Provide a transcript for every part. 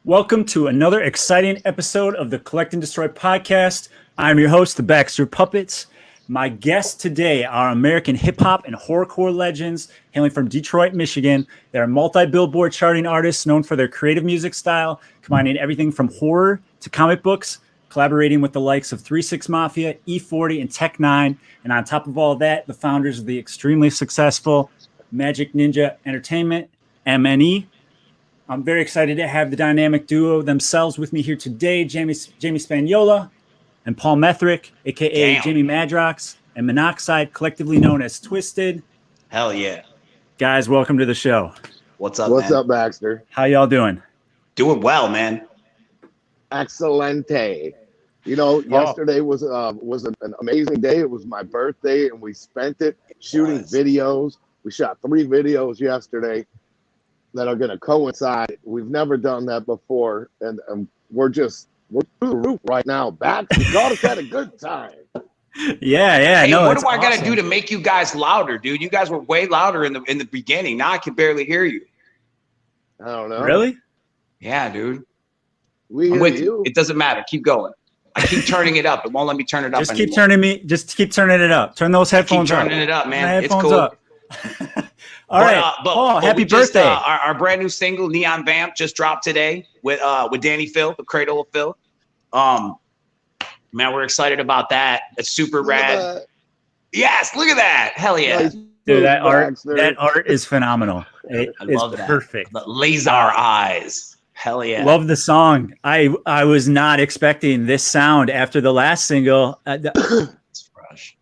Welcome to another exciting episode of the Collect and Destroy podcast. I'm your host, the Baxter Puppets. My guests today are American hip-hop and horrorcore legends hailing from Detroit, Michigan. They're multi-billboard charting artists known for their creative music style, combining everything from horror to comic books, collaborating with the likes of 3 6 Mafia, E40, and Tech 9. And on top of all that, the founders of the extremely successful Magic Ninja Entertainment, MNE. I'm very excited to have the dynamic duo themselves with me here today, Jamie Spaniola and Paul Methrick, a.k.a. Jamie Madrox and Monoxide, collectively known as Twiztid. Hell yeah. Guys, welcome to the show. What's up, What's up, Baxter? How y'all doing? Doing well, man. Excelente. You know, yesterday was an amazing day. It was my birthday, and we spent it shooting videos. We shot 3 videos yesterday that are going to coincide. We've never done that before, and we're through the roof right now. Baxter, y'all just had a good time. Yeah. Hey, no, what do I awesome. gotta do to make you guys louder, dude? You guys were way louder in the beginning. Now I can barely hear you. I don't know. Really? Yeah, dude. We I'm hear with you. It doesn't matter. Keep going. I keep turning it up. It won't let me turn it up. Just anymore. keep turning it up. Turn those headphones up. Keep turning it up, man. Turn the It's headphones cool. up. All right, Paul, happy birthday. Our brand new single, Neon Vamp, just dropped today with Danny Phil, the Cradle of Phil. Man, we're excited about that. It's super rad. Yes, look at that. Hell yeah. Nice. Dude, that art is phenomenal. It is perfect. The laser eyes. Hell yeah. Love the song. I was not expecting this sound after the last single. It's fresh.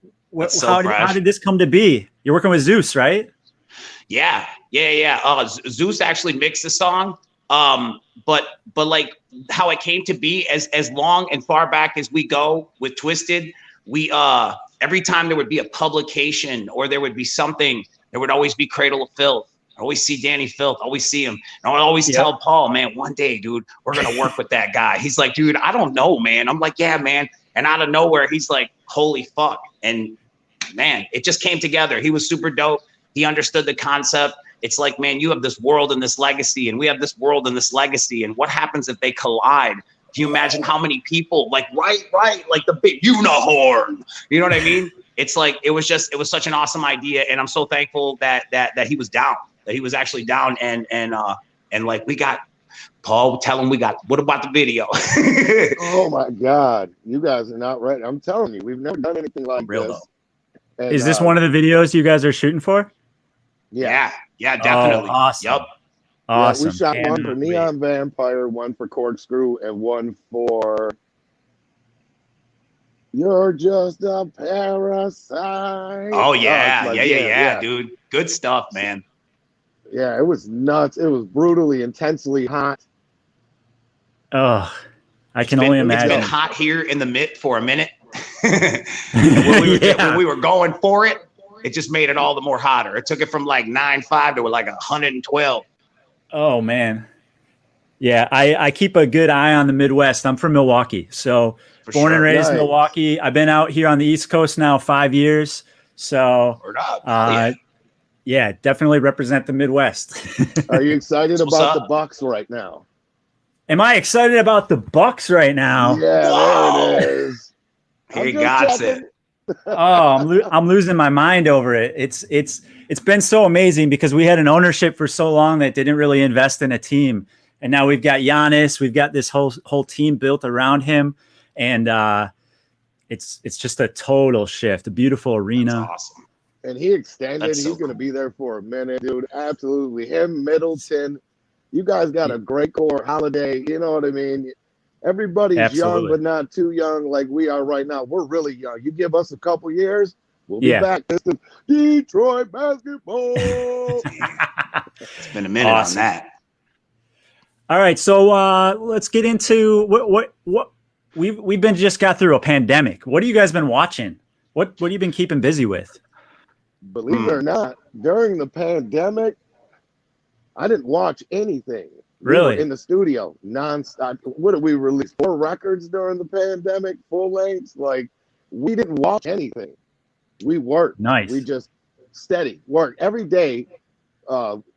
How did this come to be? You're working with Zeus, right? Yeah. Zeus actually mixed the song. But like how it came to be, as long and far back as we go with Twiztid, we every time there would be a publication or there would be something, there would always be Cradle of Filth. I always see Danny Filth, always see him. And I would always tell Paul, man, one day, dude, we're gonna work with that guy. He's like, dude, I don't know, man. I'm like, yeah, man. And out of nowhere, he's like, holy fuck. And man, it just came together. He was super dope. He understood the concept. It's like, man, you have this world and this legacy, and we have this world and this legacy. And what happens if they collide? Can you imagine how many people, like, right, like the big unicorn? You know what I mean? It's like, it was such an awesome idea. And I'm so thankful that he was down, that he was actually down. And like, we got Paul, tell him what about the video? Oh my God. You guys are not right. I'm telling you, we've never done anything like Real this. though. And, Is this one of the videos you guys are shooting for? Yeah, definitely. Oh, awesome. Yep. Awesome. Yeah, we shot one for Neon Vampire, one for Corkscrew, and one for You're Just a Parasite. Oh yeah, dude. Good stuff, man. Yeah, it was nuts. It was brutally, intensely hot. Oh, I can only imagine. It's been hot here in the mid for a minute. when we were going for it, it just made it all the more hotter. It took it from like 9.5 to like 112. Oh man. Yeah, I keep a good eye on the Midwest. I'm from Milwaukee. So born and raised in Milwaukee. I've been out here on the East Coast now 5 years. So yeah, definitely represent the Midwest. Are you excited about the Bucks right now? Am I excited about the Bucks right now? Yeah, there it is. He got it. Oh, I'm losing my mind over it. It's been so amazing because we had an ownership for so long that didn't really invest in a team, and now we've got Giannis. We've got this whole team built around him, and it's just a total shift. A beautiful arena. That's awesome. And he extended. He's going to be there for a minute, dude. Absolutely. Him, Middleton. You guys got a great core. Holiday. You know what I mean? Everybody's young, but not too young like we are right now. We're really young. You give us a couple years, we'll be back. This is Detroit basketball. It's been a minute on that. All right, so let's get into what we've been just got through a pandemic. What have you guys been watching? What have you been keeping busy with? Believe it or not, during the pandemic, I didn't watch anything. Really? We were in the studio nonstop. What did we release? 4 records during the pandemic, full lengths. Like, we didn't watch anything. We worked. Nice. We just steady work every day.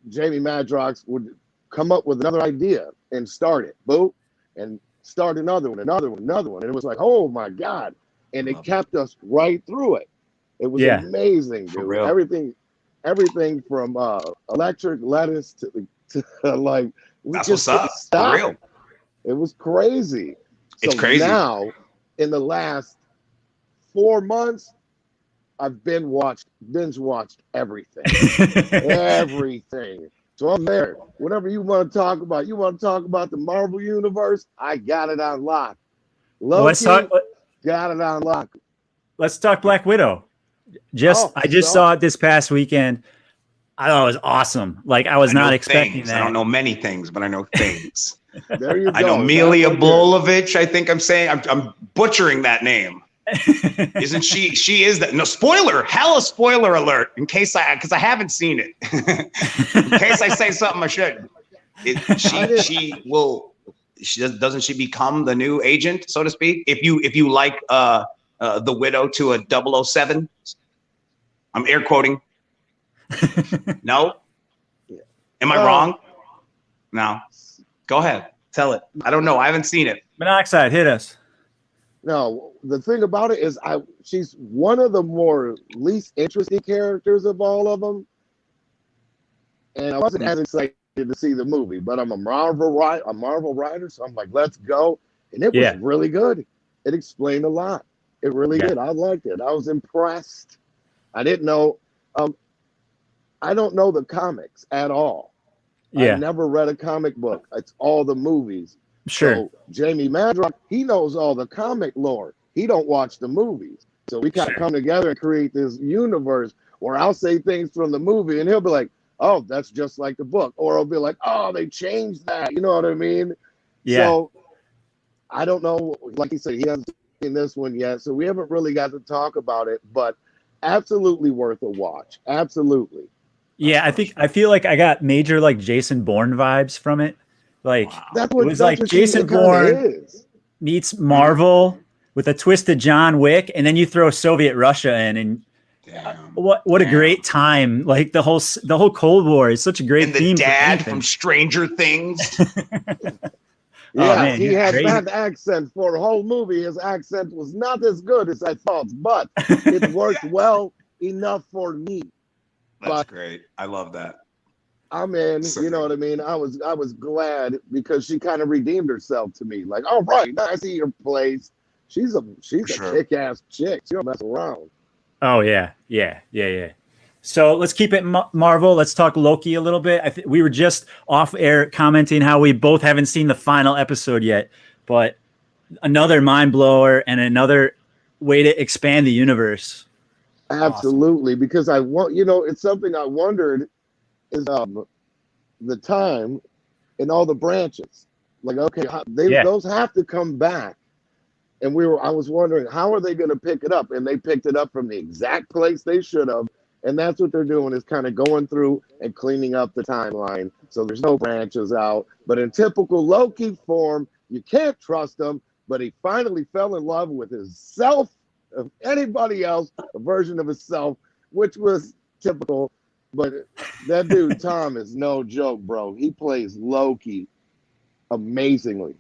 Jamie Madrox would come up with another idea. and start it. Boom. And start another one. And it was like, oh my God. And it kept us right through it. It was amazing, dude. For real. Everything from electric lettuce to like we That's just what's up. stop. For real. It was crazy. It's so crazy. Now, in the last 4 months, I've binge watched everything. Everything. So I'm there. Whatever you want to talk about. You want to talk about the Marvel Universe? I got it on lock. Loki, got it on lock. Let's talk Black Widow. I just saw it this past weekend. I thought it was awesome. Like I was not expecting that. I don't know many things, but I know things. There you go. I know Milia Blolovich. I think I'm saying I'm butchering that name. Isn't she? She is that. No spoiler. Hella spoiler alert. Because I haven't seen it. In case I say something I shouldn't. Doesn't she become the new agent, so to speak? If you like the widow to a 007. I'm air quoting. No? Am I wrong? No. Go ahead. Tell it. I don't know. I haven't seen it. Monoxide, hit us. No, the thing about it is she's one of the more least interesting characters of all of them. And I wasn't as excited to see the movie, but I'm a Marvel writer, so I'm like, let's go. And it was really good. It explained a lot. It really did. I liked it. I was impressed. I didn't know. I don't know the comics at all. I never read a comic book. It's all the movies. Sure. So Jamie Madrox, he knows all the comic lore. He don't watch the movies. So we kind of come together and create this universe where I'll say things from the movie and he'll be like, oh, that's just like the book. Or I'll be like, oh, they changed that. You know what I mean? Yeah. So I don't know. Like he said, he hasn't seen this one yet. So we haven't really got to talk about it, but absolutely worth a watch. Absolutely. Yeah, I feel like I got major like Jason Bourne vibes from it. Like it was like Jason Bourne meets Marvel with a twist of John Wick, and then you throw Soviet Russia in, and what a great time! Like the whole Cold War is such a great theme. The dad from Stranger Things. Yeah, he had that accent for a whole movie. His accent was not as good as I thought, but it worked well enough for me. That's great. I love that. I'm in, you know what I mean? I was glad because she kind of redeemed herself to me. Like, all right, now I see your place. She's a kick-ass chick. She don't mess around. Oh yeah. So let's keep it Marvel. Let's talk Loki a little bit. We were just off air commenting how we both haven't seen the final episode yet, but another mind blower and another way to expand the universe. Absolutely, awesome. Because it's something I wondered is the time and all the branches. Like, okay, those have to come back. And I was wondering, how are they going to pick it up? And they picked it up from the exact place they should have. And that's what they're doing, is kind of going through and cleaning up the timeline. So there's no branches out. But in typical Loki form, you can't trust him. But he finally fell in love with himself, of anybody else, a version of himself, which was typical. But that dude, Tom, is no joke, bro. He plays Loki amazingly.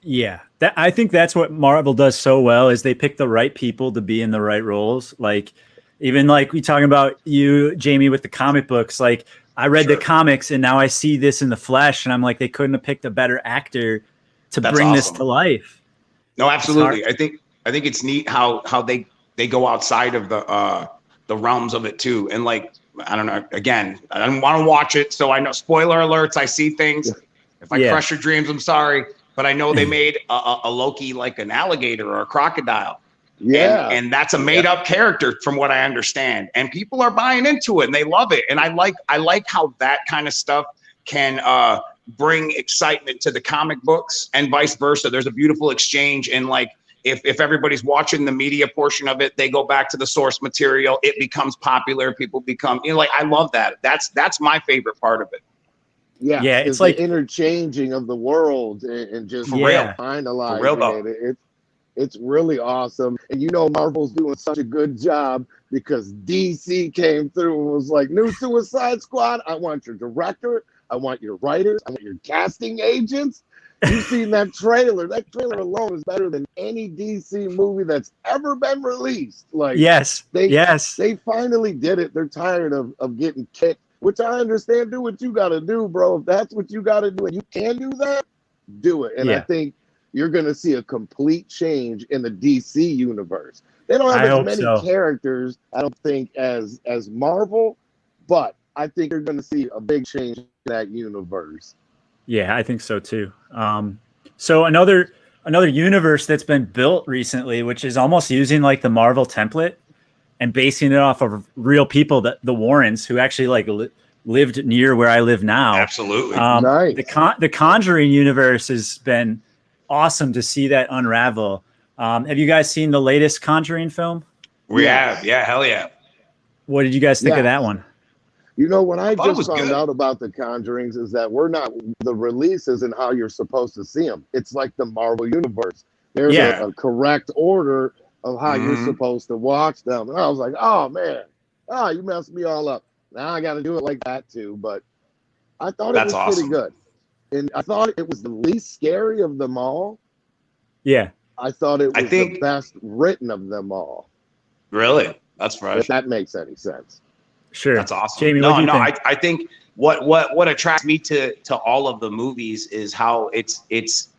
Yeah, I think that's what Marvel does so well, is they pick the right people to be in the right roles. Like, even like we talking about you, Jamie, with the comic books. Like, I read the comics and now I see this in the flesh, and I'm like, they couldn't have picked a better actor to bring this to life. No, absolutely. I think it's neat how they go outside of the realms of it too. And like, I don't know, again, I don't want to watch it, so I know, spoiler alerts, I see things. If I crush your dreams, I'm sorry. But I know they made a Loki like an alligator or a crocodile. Yeah. And that's a made up character from what I understand. And people are buying into it and they love it. And I like how that kind of stuff can bring excitement to the comic books and vice versa. There's a beautiful exchange. And like, if everybody's watching the media portion of it, they go back to the source material, it becomes popular. People become, like, I love that. That's my favorite part of it. Yeah, it's like the interchanging of the worlds and just finalizing it. It's really awesome. And Marvel's doing such a good job because DC came through and was like, new Suicide Squad, I want your director, I want your writers. I want your casting agents. You've seen that trailer. That trailer alone is better than any DC movie that's ever been released. Like, Yes. They finally did it. They're tired of getting kicked, which I understand. Do what you got to do, bro. If that's what you got to do and you can do that, do it. And I think you're going to see a complete change in the DC universe. They don't have as many characters, I don't think, as Marvel, but I think you're going to see a big change in that universe. Yeah, I think so too. So another universe that's been built recently, which is almost using like the Marvel template and basing it off of real people, that the Warrens, who actually like lived near where I live now. Absolutely. Nice. The Conjuring universe has been awesome to see that unravel. Have you guys seen the latest Conjuring film? We have. Yeah, hell yeah. What did you guys think of that one? You know, what I just found out about the Conjurings is that the release isn't how you're supposed to see them. It's like the Marvel universe. There's a correct order of how you're supposed to watch them. And I was like, oh man, you messed me all up. Now I got to do it like that too. But I thought it was pretty good. And I thought it was the least scary of them all. Yeah. I thought it was the best written of them all. Really? That's fresh. If that makes any sense. Sure. That's awesome. Jamie, I think what attracts me to all of the movies is how it's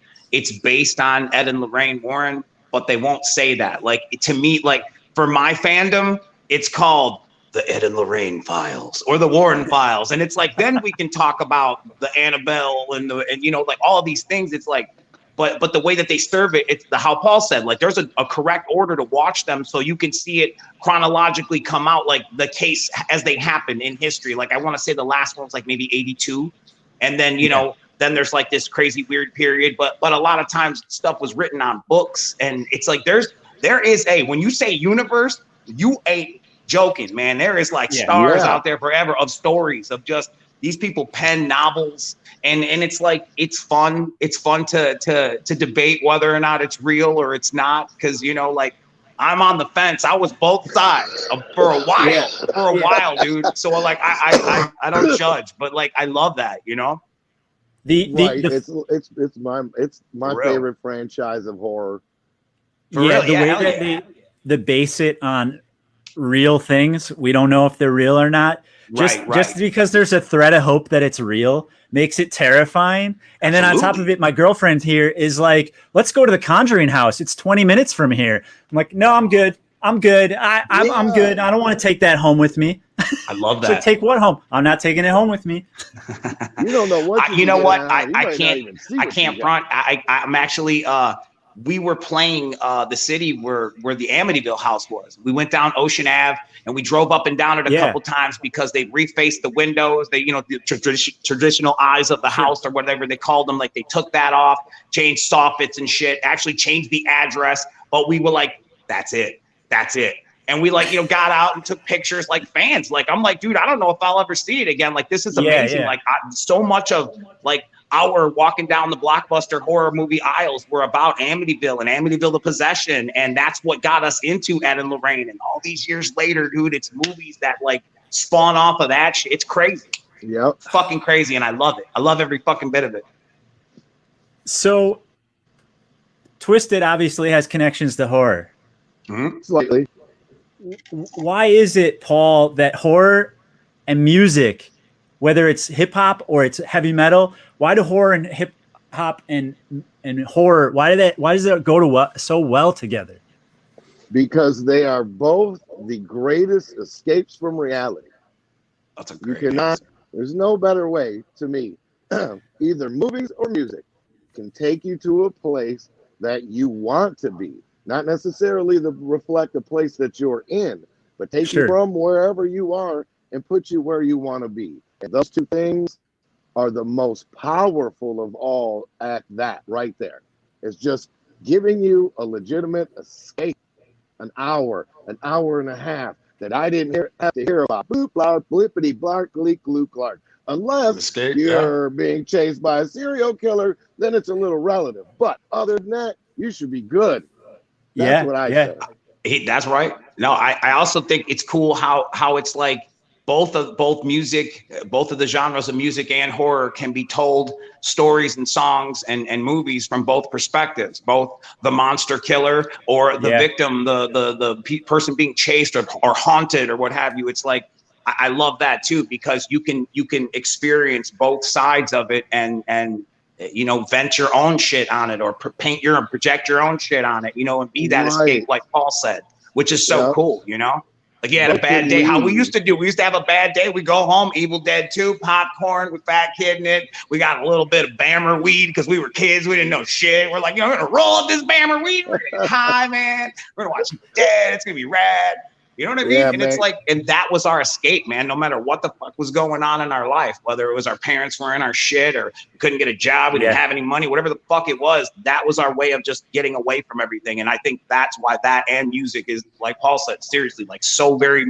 based on Ed and Lorraine Warren, but they won't say that. Like, to me, like for my fandom, it's called the Ed and Lorraine Files or the Warren Files. And it's like, then we can talk about the Annabelle and you know, like all of these things. It's like, but the way that they serve it, it's how Paul said, like there's a correct order to watch them so you can see it chronologically come out, like the case as they happen in history. Like I want to say the last one was like maybe 82. And then, you know, then there's like this crazy weird period, but a lot of times stuff was written on books. And it's like, there is when you say universe, you ain't joking, man. There is like stars out there forever of stories of just these people pen novels. And it's like, it's fun. It's fun to debate whether or not it's real or it's not. Cause you know, like I'm on the fence. I was both sides for a while, dude. So like, I don't judge, but like, I love that, you know? It's my favorite franchise of horror. The way that they base it on real things, we don't know if they're real or not. Just because there's a thread of hope that it's real makes it terrifying. And then on top of it, my girlfriend here is like, let's go to the Conjuring house. It's 20 minutes from here. I'm like, no, I'm good. I'm good. I'm good. I don't want to take that home with me. I love that. So take what home? I'm not taking it home with me. You don't know what. You know what? I can't front. I'm actually. We were playing the city where the Amityville house was. We went down Ocean Ave and we drove up and down it a couple times because they refaced the windows. They, you know, the traditional eyes of the house or whatever they called them. Like they took that off, changed soffits and shit, actually changed the address. But we were like, that's it. And we like, you know, got out and took pictures like fans. Like, I'm like, dude, I don't know if I'll ever see it again. Like, this is amazing. Like so much of like our walking down the blockbuster horror movie aisles were about Amityville and Amityville the Possession. And that's what got us into Ed and Lorraine. And all these years later, dude, it's movies that like spawn off of that shit. It's crazy. Yep. Fucking crazy. And I love it. I love every fucking bit of it. So Twiztid obviously has connections to horror. Mm-hmm. Slightly. Why is it, Paul, that horror and music, whether it's hip hop or it's heavy metal, why do horror and hip hop and horror, why does it go so well together? Because they are both the greatest escapes from reality. That's a great there's no better way to me. Either movies or music can take you to a place that you want to be. Not necessarily reflect the place that you're in, but take you from wherever you are and put you where you want to be. And those two things are the most powerful of all at that right there. It's just giving you a legitimate escape, an hour and a half that I didn't have to hear about. Bloop, bloop, blippity, blark, leak, Luke Clark. Unless you're being chased by a serial killer, then it's a little relative. But other than that, you should be good. That's what I say. That's right. No, I also think it's cool how it's like both of the genres of music and horror can be told stories and songs and movies from both perspectives, both the monster killer or the victim, the person being chased or haunted or what have you. It's like, I love that too, because you can experience both sides of it and vent your own shit on it, or project your own shit on it, and be that escape, like Paul said, which is so cool, Like you had a bad day. How we used to have a bad day. We go home, Evil Dead 2, popcorn with Fat Kid in it. We got a little bit of Bammer weed because we were kids. We didn't know shit. We're like, we're going to roll up this Bammer weed. We're going to get high, man. We're going to watch Dead. It's going to be rad. You know what I mean? Yeah, and man. It's like, and that was our escape, man. No matter what the fuck was going on in our life, whether it was our parents were in our shit or we couldn't get a job, we didn't have any money, whatever the fuck it was, that was our way of just getting away from everything. And I think that's why that and music is, like Paul said, seriously, like so very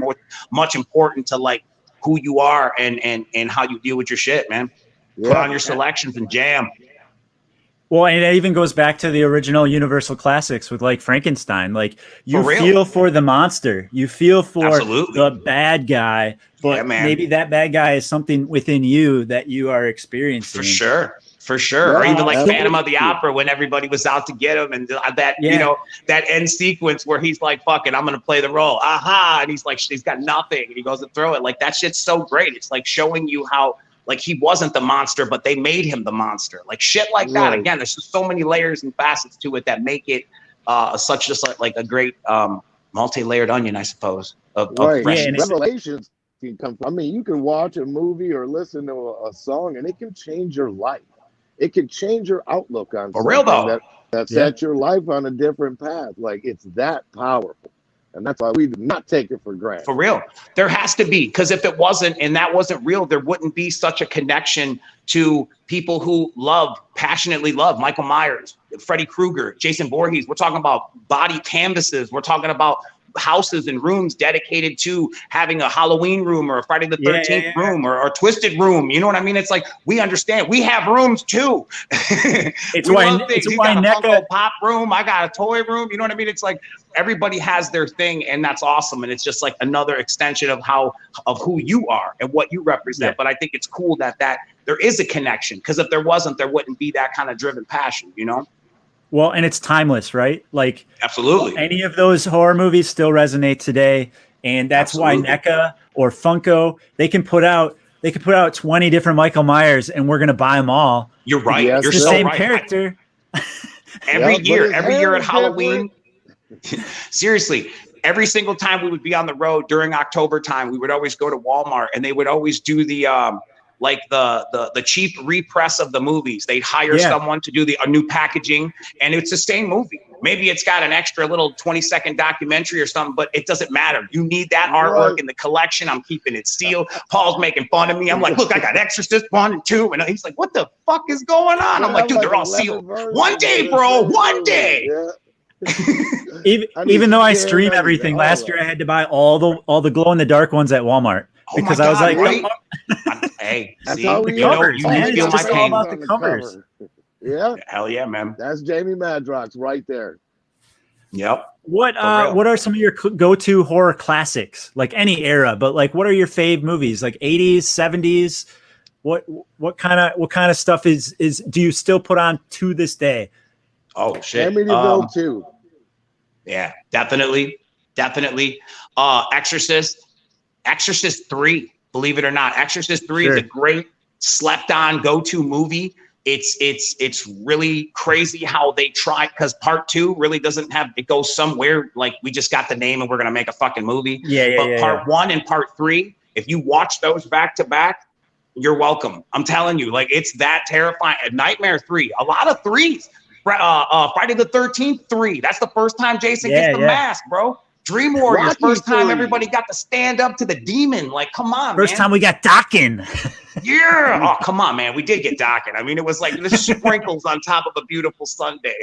much important to like who you are and how you deal with your shit, man. Put on your selections and jam. Well, and it even goes back to the original Universal classics with like Frankenstein. Like you feel for the monster, you feel for the bad guy, but maybe that bad guy is something within you that you are experiencing. For sure. Or even like Phantom of the Opera when everybody was out to get him, and that that end sequence where he's like, "Fuck it, I'm gonna play the role." Aha! And he's like, he's got nothing, and he goes to throw it. Like that shit's so great. It's like showing you how. Like he wasn't the monster, but they made him the monster. Like shit like that. Again, there's just so many layers and facets to it that make it such just like a great multi-layered onion, I suppose. Of Revelations can come from. I mean, you can watch a movie or listen to a song, and it can change your life. It can change your outlook on for real though. That sets your life on a different path. Like it's that powerful. And that's why we do not take it for granted. For real. There has to be, because if it wasn't, and that wasn't real, there wouldn't be such a connection to people who passionately love Michael Myers, Freddy Krueger, Jason Voorhees. We're talking about body canvases. We're talking about houses and rooms dedicated to having a Halloween room or a Friday the 13th room or a Twiztid room. You know what I mean? It's like, we understand. We have rooms too. It's why NECA pop room. I got a toy room. You know what I mean? It's like everybody has their thing, and that's awesome. And it's just like another extension of who you are and what you represent. But I think it's cool that there is a connection, because if there wasn't, there wouldn't be that kind of driven passion, Well, and it's timeless, right? Like absolutely, any of those horror movies still resonate today, and that's why NECA or Funko they can put out 20 different Michael Myers, and we're gonna buy them all. You're right. Yes, You're the so same right. character. Every year at Halloween. Seriously, every single time we would be on the road during October time, we would always go to Walmart, and they would always do the like the cheap repress of the movies. They'd hire someone to do a new packaging, and it's the same movie. Maybe it's got an extra little 20-second documentary or something, but it doesn't matter. You need that artwork in the collection. I'm keeping it sealed. Paul's making fun of me. I'm like, look, I got Exorcist 1 and 2. And he's like, what the fuck is going on? I'm like, dude, they're all sealed. One day, bro. One day. Even though I stream everything, last year I had to buy all the glow-in-the-dark ones at Walmart. Because I was like, hey, that's see, how we covers, man. It's just all about the covers. Yeah. Hell yeah, man. That's Jamie Madrox right there. Yep. What are some of your go-to horror classics? Like any era, but like what are your fave movies? Like 80s, 70s? What kind of stuff is do you still put on to this day? Oh shit. Amityville 2. Yeah, definitely. Exorcist 3, believe it or not. Exorcist 3 is a great slept on go-to movie. It's really crazy how they try, because part 2 really doesn't have, it goes somewhere like we just got the name and we're gonna make a fucking movie. But part 1 and part 3, if you watch those back to back, you're welcome. I'm telling you, like it's that terrifying. Nightmare 3, a lot of 3s. Friday the 13th 3. That's the first time Jason gets the mask, bro. Dream Warriors, Rocky first time 3. everybody got to stand up to the demon. Like, come on, First time we got Dokken. Yeah. Oh, come on, man. We did get Dokken. I mean, it was like the sprinkles on top of a beautiful Sunday.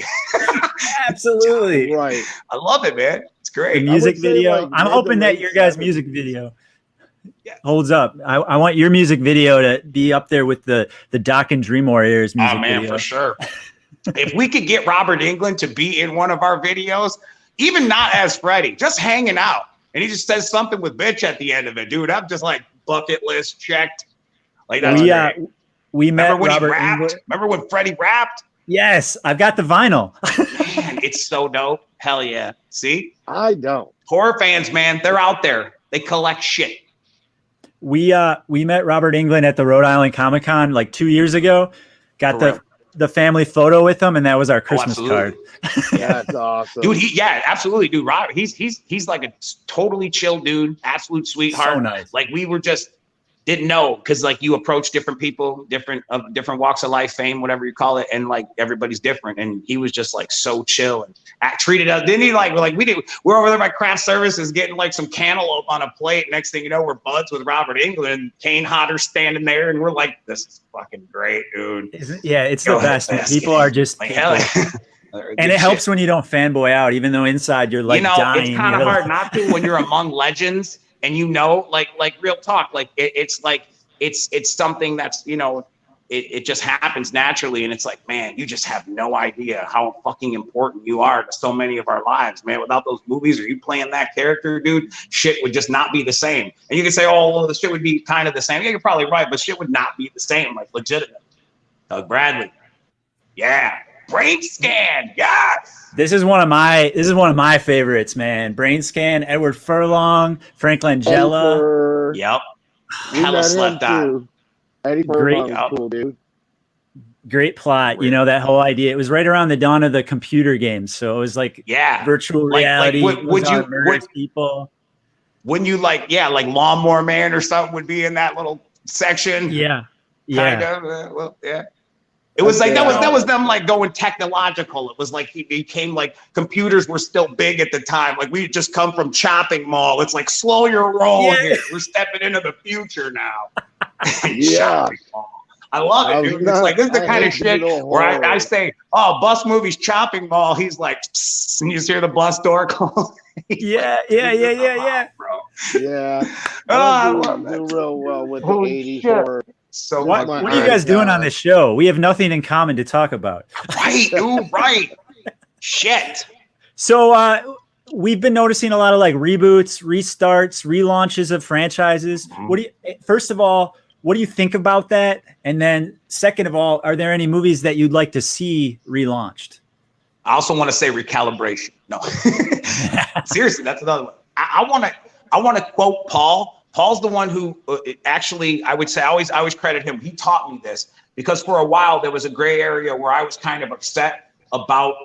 Absolutely. Right. I love it, man. It's great. The music video. I'm hoping that your guys' music video holds up. I want your music video to be up there with the Dokken Dream Warriors music video. For sure. If we could get Robert Englund to be in one of our videos, even not as Freddy, just hanging out, and he just says something with bitch at the end of it, dude, I'm just like, bucket list checked. Like that's great. We met remember when Robert he rapped? Englund. Remember when Freddie rapped? Yes, I've got the vinyl. Man, it's so dope. Hell yeah. See? I don't. Horror fans, man, they're out there. They collect shit. We met Robert Englund at the Rhode Island Comic Con like 2 years ago. Got the family photo with him, and that was our Christmas card. Yeah, that's awesome, dude. Absolutely, dude. Rob, he's like a totally chill dude, absolute sweetheart. So nice. Like we were just didn't know because like you approach different people, different walks of life, fame, whatever you call it, and like everybody's different. And he was just like so chill and treated us. Didn't he? Like we're over there by craft services getting like some cantaloupe on a plate. Next thing you know, we're buds with Robert Englund, Kane Hodder standing there, and we're like, this is fucking great, dude. It's the best. People are just like hell. And it helps when you don't fanboy out, even though inside you're like dying. It's kind of hard not to when you're among legends. And like real talk, like it's like it's something that's it just happens naturally, and it's like, man, you just have no idea how fucking important you are to so many of our lives, man. Without those movies or you playing that character, dude, shit would just not be the same. And you can say, oh, well, the shit would be kind of the same. Yeah, you're probably right, but shit would not be the same, like legitimately. Doug Bradley, yeah. Brain Scan, yes. This is one of my favorites, man. Brain Scan, Edward Furlong, Frank Langella. Yep. Hella slept on. Eddie Furlong's cool, dude. Great plot. That whole idea. It was right around the dawn of the computer games, so it was like virtual reality. Would you people? Wouldn't you like Lawnmower Man or something would be in that little section? Yeah. Kind of. Well, yeah. It was like that was them like going technological. It was like he became like computers were still big at the time. Like we had just come from Chopping Mall. It's like slow your roll here. We're stepping into the future now. Yeah. I love it, dude. It's like this is the kind of shit where I say, oh, bus movies Chopping Mall. He's like, and you just hear the bus door close. Yeah. Bro. Yeah. I do real well with the 80s horror. So what are you guys doing on this show? We have nothing in common to talk about. Right, dude, right. Shit. So we've been noticing a lot of like reboots, restarts, relaunches of franchises. Mm-hmm. First of all, what do you think about that? And then second of all, are there any movies that you'd like to see relaunched? I also want to say recalibration. No. Seriously, that's another one. I want to quote Paul. Paul's the one who actually, I would say, I always credit him. He taught me this because for a while there was a gray area where I was kind of upset about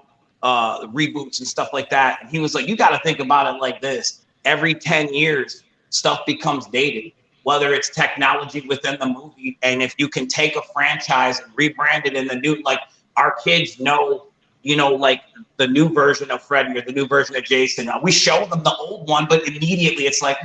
reboots and stuff like that. And he was like, you got to think about it like this. Every 10 years, stuff becomes dated, whether it's technology within the movie. And if you can take a franchise and rebrand it in the new, like our kids know, like the new version of Freddy or the new version of Jason. We show them the old one, but immediately it's like,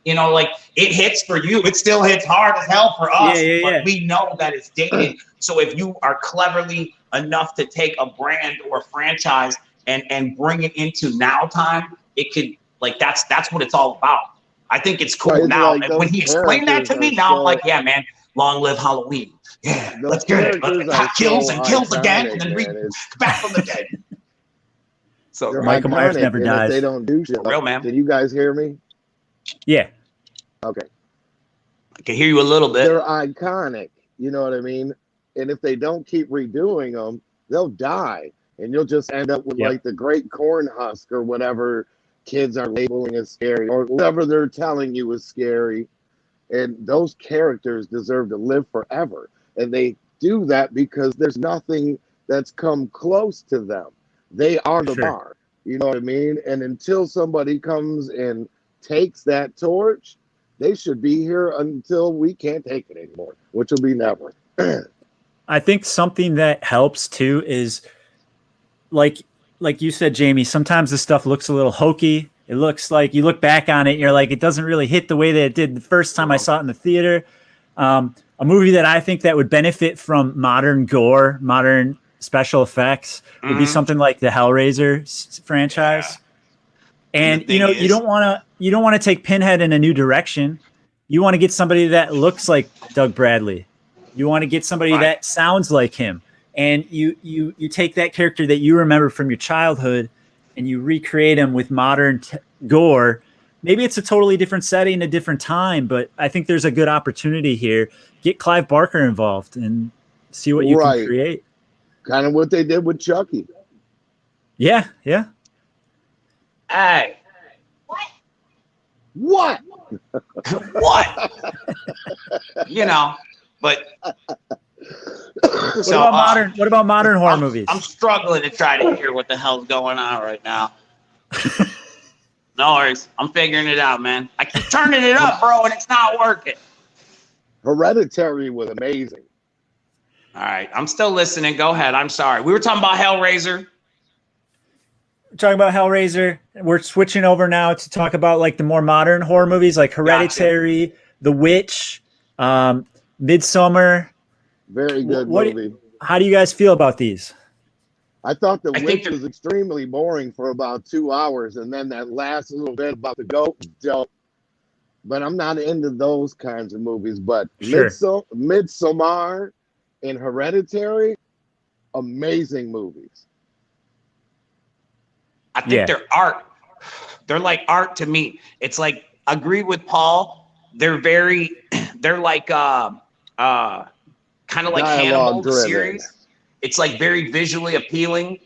like it hits for you. It still hits hard as hell for us, but we know that it's dated. So if you are cleverly enough to take a brand or a franchise and bring it into now time, it could that's what it's all about. I think it's cool now. And when he explained that to me, now I'm like, yeah, man, long live Halloween. Yeah, let's get it. Kills again, and then back from the dead. So Michael Myers never dies. They don't do shit. Real man. Did you guys hear me? Yeah. Okay. I can hear you a little bit. They're iconic. You know what I mean? And if they don't keep redoing them, they'll die. And you'll just end up with like the great corn husk or whatever kids are labeling as scary or whatever they're telling you is scary. And those characters deserve to live forever. And they do that because there's nothing that's come close to them. They are the bar. You know what I mean? And until somebody comes and takes that torch, they should be here until we can't take it anymore, which will be never. I think something that helps too is like you said, Jamie, sometimes this stuff looks a little hokey. It looks like you look back on it and you're like, it doesn't really hit the way that it did the first time I saw it in the theater. A movie that I think that would benefit from modern gore, modern special effects would be something like the Hellraiser franchise. And you don't want to take Pinhead in a new direction. You want to get somebody that looks like Doug Bradley. You want to get somebody that sounds like him. And you take that character that you remember from your childhood and you recreate him with modern gore maybe it's a totally different setting, a different time, but I think there's a good opportunity here. Get Clive Barker involved and see what you can create. Kind of what they did with Chucky. Yeah, yeah. Hey. What? What? You know, but what about modern horror movies? I'm struggling to try to hear what the hell's going on right now. No worries. I'm figuring it out, man. I keep turning it up, bro, and it's not working. Hereditary was amazing. All right. I'm still listening. Go ahead. I'm sorry. We were talking about Hellraiser. We're talking about Hellraiser. We're switching over now to talk about like the more modern horror movies like Hereditary, gotcha. The Witch, Midsommar. Very good movie. How do you guys feel about these? I thought The Witch was extremely boring for about 2 hours, and then that last little bit about the goat was dope. But I'm not into those kinds of movies. But sure. Midsommar and Hereditary, amazing movies. I think they're art. They're like art to me. It's like, agree with Paul. They're like kind of like Hannibal, the series. It's like very visually appealing.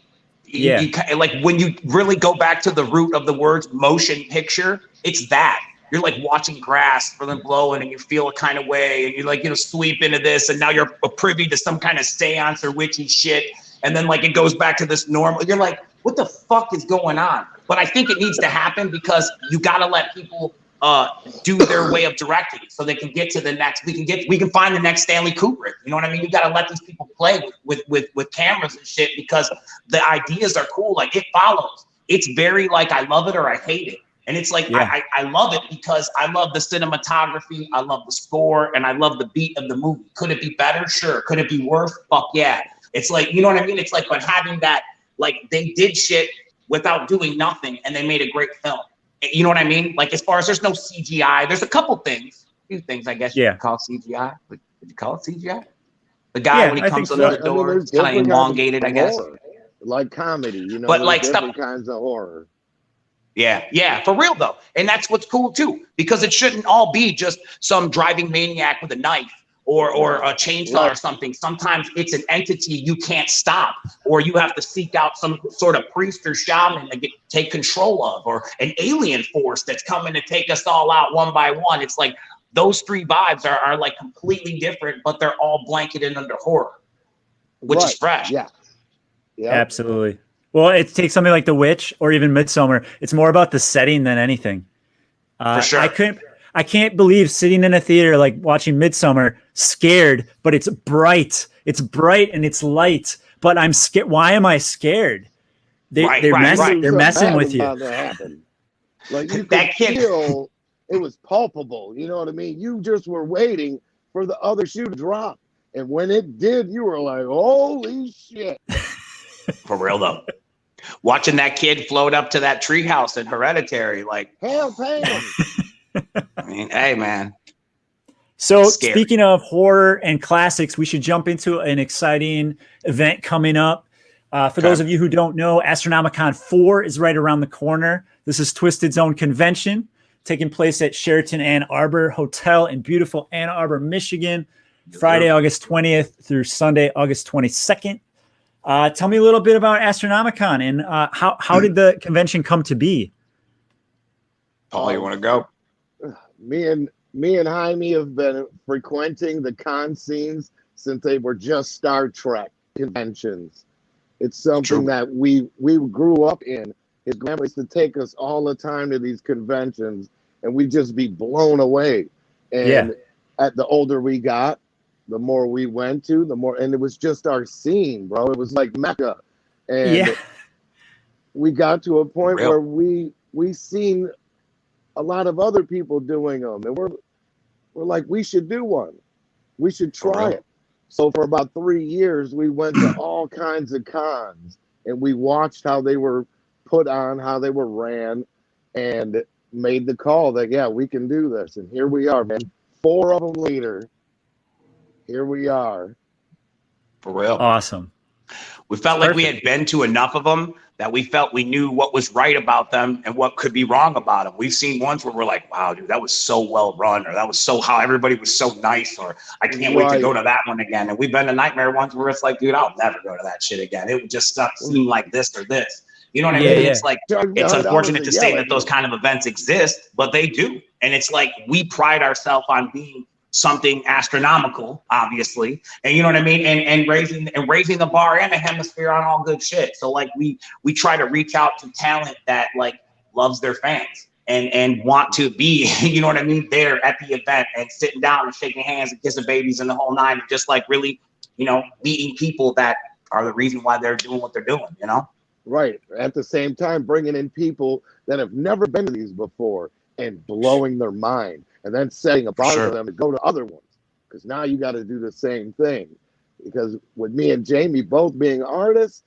Yeah. Like when you really go back to the root of the words motion picture, it's that. You're like watching grass for them blowing and you feel a kind of way and you like, sweep into this and now you're privy to some kind of seance or witchy shit. And then like it goes back to this normal. You're like, what the fuck is going on? But I think it needs to happen because you got to let people do their way of directing so they can get to the next. We can find the next Stanley Kubrick. You know what I mean? You got to let these people play with cameras and shit because the ideas are cool. Like it follows. It's very like I love it or I hate it. And it's like I love it because I love the cinematography, I love the score, and I love the beat of the movie. Could it be better? Sure. Could it be worse? Fuck yeah. It's like, you know what I mean? It's like when having that, like they did shit without doing nothing and they made a great film. You know what I mean? Like as far as there's no CGI, there's a few things I guess you could call CGI. Would you call it CGI? The guy when he comes under the door, it's kind of elongated, I guess. Like comedy, but like different kinds of horror. Yeah, for real though. And that's what's cool too, because it shouldn't all be just some driving maniac with a knife or a chainsaw or something. Sometimes it's an entity you can't stop, or you have to seek out some sort of priest or shaman to take control of, or an alien force that's coming to take us all out one by one. It's like those three vibes are like completely different, but they're all blanketed under horror, which is fresh. Yeah. Absolutely. Well, it takes something like The Witch or even Midsommar. It's more about the setting than anything. For sure. I can't believe sitting in a theater like watching Midsommar, scared, but it's bright. It's bright and it's light, but I'm scared. Why am I scared? They're messing with you. Like you could feel it was palpable. You know what I mean? You just were waiting for the other shoe to drop, and when it did, you were like, "Holy shit!" For real though. Watching that kid float up to that treehouse in Hereditary, like hell, I mean, hey man. So speaking of horror and classics, we should jump into an exciting event coming up. For those of you who don't know, Astronomicon 4 is right around the corner. This is Twiztid's own convention taking place at Sheraton Ann Arbor Hotel in beautiful Ann Arbor, Michigan, Friday, August 20th through Sunday, August 22nd. Tell me a little bit about Astronomicon and how did the convention come to be? Paul, you want to go? Me and Jaime have been frequenting the con scenes since they were just Star Trek conventions. It's something that we grew up in. His grandma used to take us all the time to these conventions, and we'd just be blown away. And at the older we got, the more we went to, the more, and it was just our scene, bro. It was like Mecca. And we got to a point where we seen a lot of other people doing them, and we're like, we should do one. We should try it. So for about 3 years, we went to all kinds of cons, and we watched how they were put on, how they were ran, and made the call that, we can do this. And here we are, man. 4 of them later, here we are. For real. Awesome. We felt like we had been to enough of them that we felt we knew what was right about them and what could be wrong about them. We've seen ones where we're like, wow, dude, that was so well run, or that was so how everybody was so nice, or I can't wait to go to that one again. And we've been to nightmare ones where it's like, dude, I'll never go to that shit again. It would just seem like this or this. You know what I mean? It's like, it's unfortunate to say that those kind of events exist, but they do. And it's like, we pride ourselves on being something astronomical, obviously, and you know what I mean, and raising the bar and the hemisphere on all good shit. So like we try to reach out to talent that like loves their fans and want to be, you know what I mean, there at the event and sitting down and shaking hands and kissing babies and the whole nine, and just like really, you know, meeting people that are the reason why they're doing what they're doing, you know. Right. At the same time, bringing in people that have never been to these before and blowing their mind, and then setting a bar for them to go to other ones. Because now you got to do the same thing. Because with me and Jamie both being artists,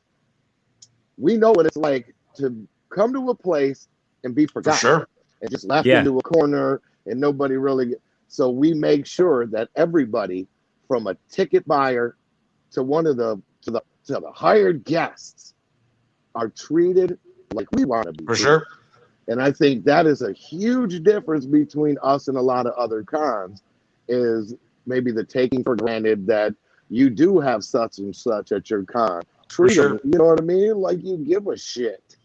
we know what it's like to come to a place and be forgotten and just left into a corner and nobody really. So we make sure that everybody, from a ticket buyer to one of the hired guests, are treated like we want to be treated. And I think that is a huge difference between us and a lot of other cons, is maybe the taking for granted that you do have such and such at your con. Treat them, you know what I mean? Like you give a shit.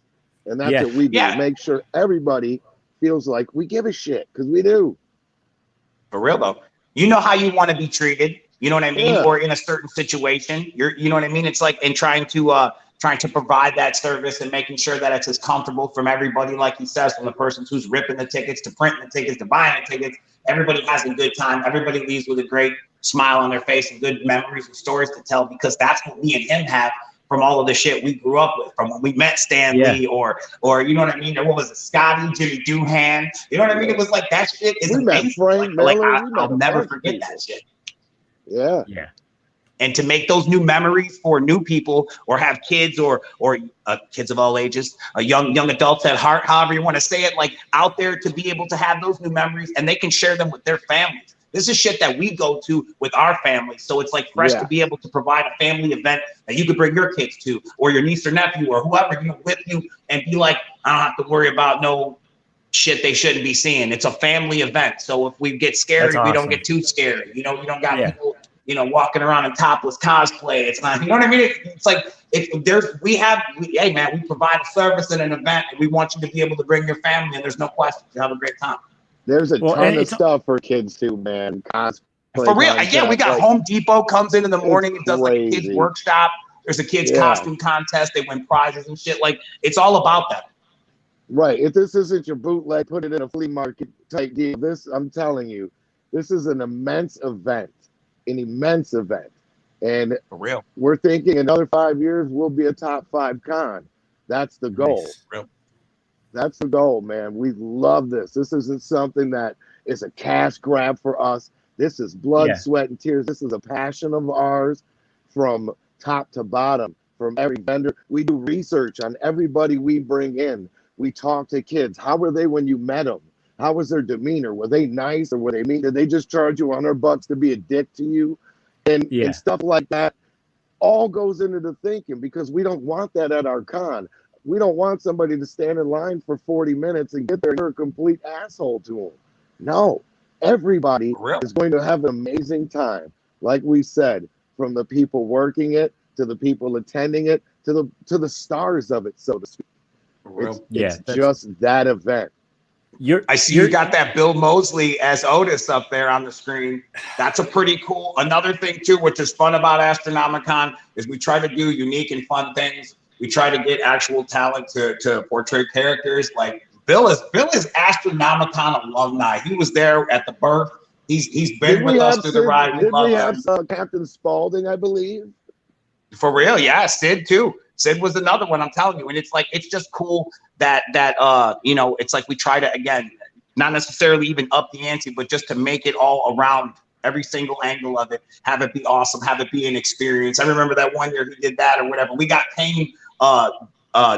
And that's what we do. Make sure everybody feels like we give a shit, because we do. For real though. You know how you want to be treated, you know what I mean? Or in a certain situation, you know what I mean? It's like in trying to provide that service and making sure that it's as comfortable from everybody, like he says, from the person who's ripping the tickets to printing the tickets to buying the tickets. Everybody has a good time. Everybody leaves with a great smile on their face and good memories and stories to tell, because that's what me and him have from all of the shit we grew up with, from when we met Stan Lee or you know what I mean? Or what was it, Scotty, Jimmy Doohan? You know what I mean? It was like, that shit is amazing. I'll never forget that shit. Yeah. And to make those new memories for new people, or have kids or kids of all ages, young adults at heart, however you want to say it, like out there to be able to have those new memories, and they can share them with their families. This is shit that we go to with our families. So it's like fresh to be able to provide a family event that you could bring your kids to, or your niece or nephew or whoever, you know, with you, and be like, I don't have to worry about no shit they shouldn't be seeing. It's a family event. So if we get scary, we don't get too scary. You know, you don't got people, you know, walking around in topless cosplay. It's not, you know what I mean? It's like, hey man, we provide a service and an event, and we want you to be able to bring your family, and there's no question, you have a great time. There's a ton of stuff for kids too, man. Cosplay, for real. Yeah, we got Home Depot comes in the morning and does like a kids workshop. There's a kids costume contest. They win prizes and shit. Like, it's all about that. Right. If this isn't your bootleg, put it in a flea market type deal. This, I'm telling you, this is an immense event. An immense event. And for real, we're thinking another 5 years we'll be a top 5 con. That's the goal. Nice. Real. That's the goal, man. We love this. This isn't something that is a cash grab for us. This is blood, sweat, and tears. This is a passion of ours, from top to bottom, from every vendor. We do research on everybody we bring in. We talk to kids. How were they when you met them? How was their demeanor? Were they nice, or were they mean? Did they just charge you $100 to be a dick to you? And stuff like that all goes into the thinking, because we don't want that at our con. We don't want somebody to stand in line for 40 minutes and get there and you're a complete asshole to them. No, everybody is going to have an amazing time. Like we said, from the people working it to the people attending it to the stars of it, so to speak. It's just that event. I see you got that Bill Mosley as Otis up there on the screen. That's a pretty cool. Another thing too, which is fun about Astronomicon, is we try to do unique and fun things. We try to get actual talent to portray characters. Like Bill is Astronomicon alumni. He was there at the birth. He's been with us through the ride. Did we have Captain Spaulding, I believe? For real, yeah. Sid too. Sid was another one, I'm telling you. And it's like, it's just cool that you know, it's like we try to, again, not necessarily even up the ante, but just to make it all around, every single angle of it, have it be awesome, have it be an experience. I remember that one year he did that or whatever. We got Kane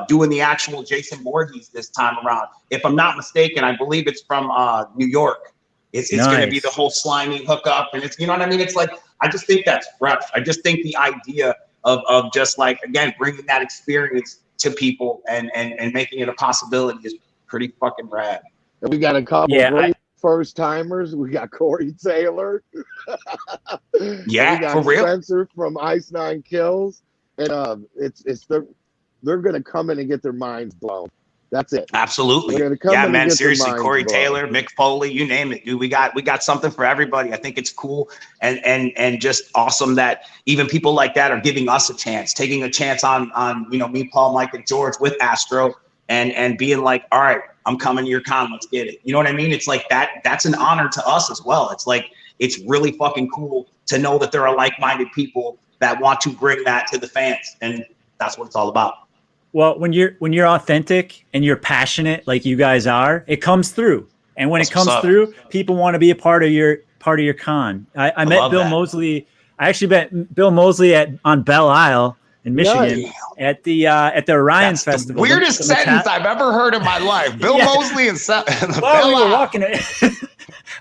doing the actual Jason Voorhees this time around. If I'm not mistaken, I believe it's from New York. It's nice. Going to be the whole slimy hookup, and it's, you know what I mean? It's like, I just think that's fresh. I just think the idea of just like, again, bringing that experience to people and making it a possibility is pretty fucking rad. And we got a couple great first timers. We got Corey Taylor. Yeah, we got for real. Spencer from Ice Nine Kills, and they're gonna come in and get their minds blown. That's it. Absolutely. Yeah, man. Seriously, Corey Taylor, Mick Foley, you name it, dude. We got something for everybody. I think it's cool and just awesome that even people like that are giving us a chance, taking a chance on me, Paul, Mike, and George with Astro, and being like, all right, I'm coming to your con. Let's get it. You know what I mean? It's like that's an honor to us as well. It's like, it's really fucking cool to know that there are like-minded people that want to bring that to the fans. And that's what it's all about. Well, when you're authentic and you're passionate like you guys are, it comes through. And when it comes through, people want to be a part of your con. I met Bill Mosley. I actually met Bill Mosley on Belle Isle in Michigan at the Orion Festival. The weirdest sentence I've ever heard in my life. Bill Mosley and well, we were walking. I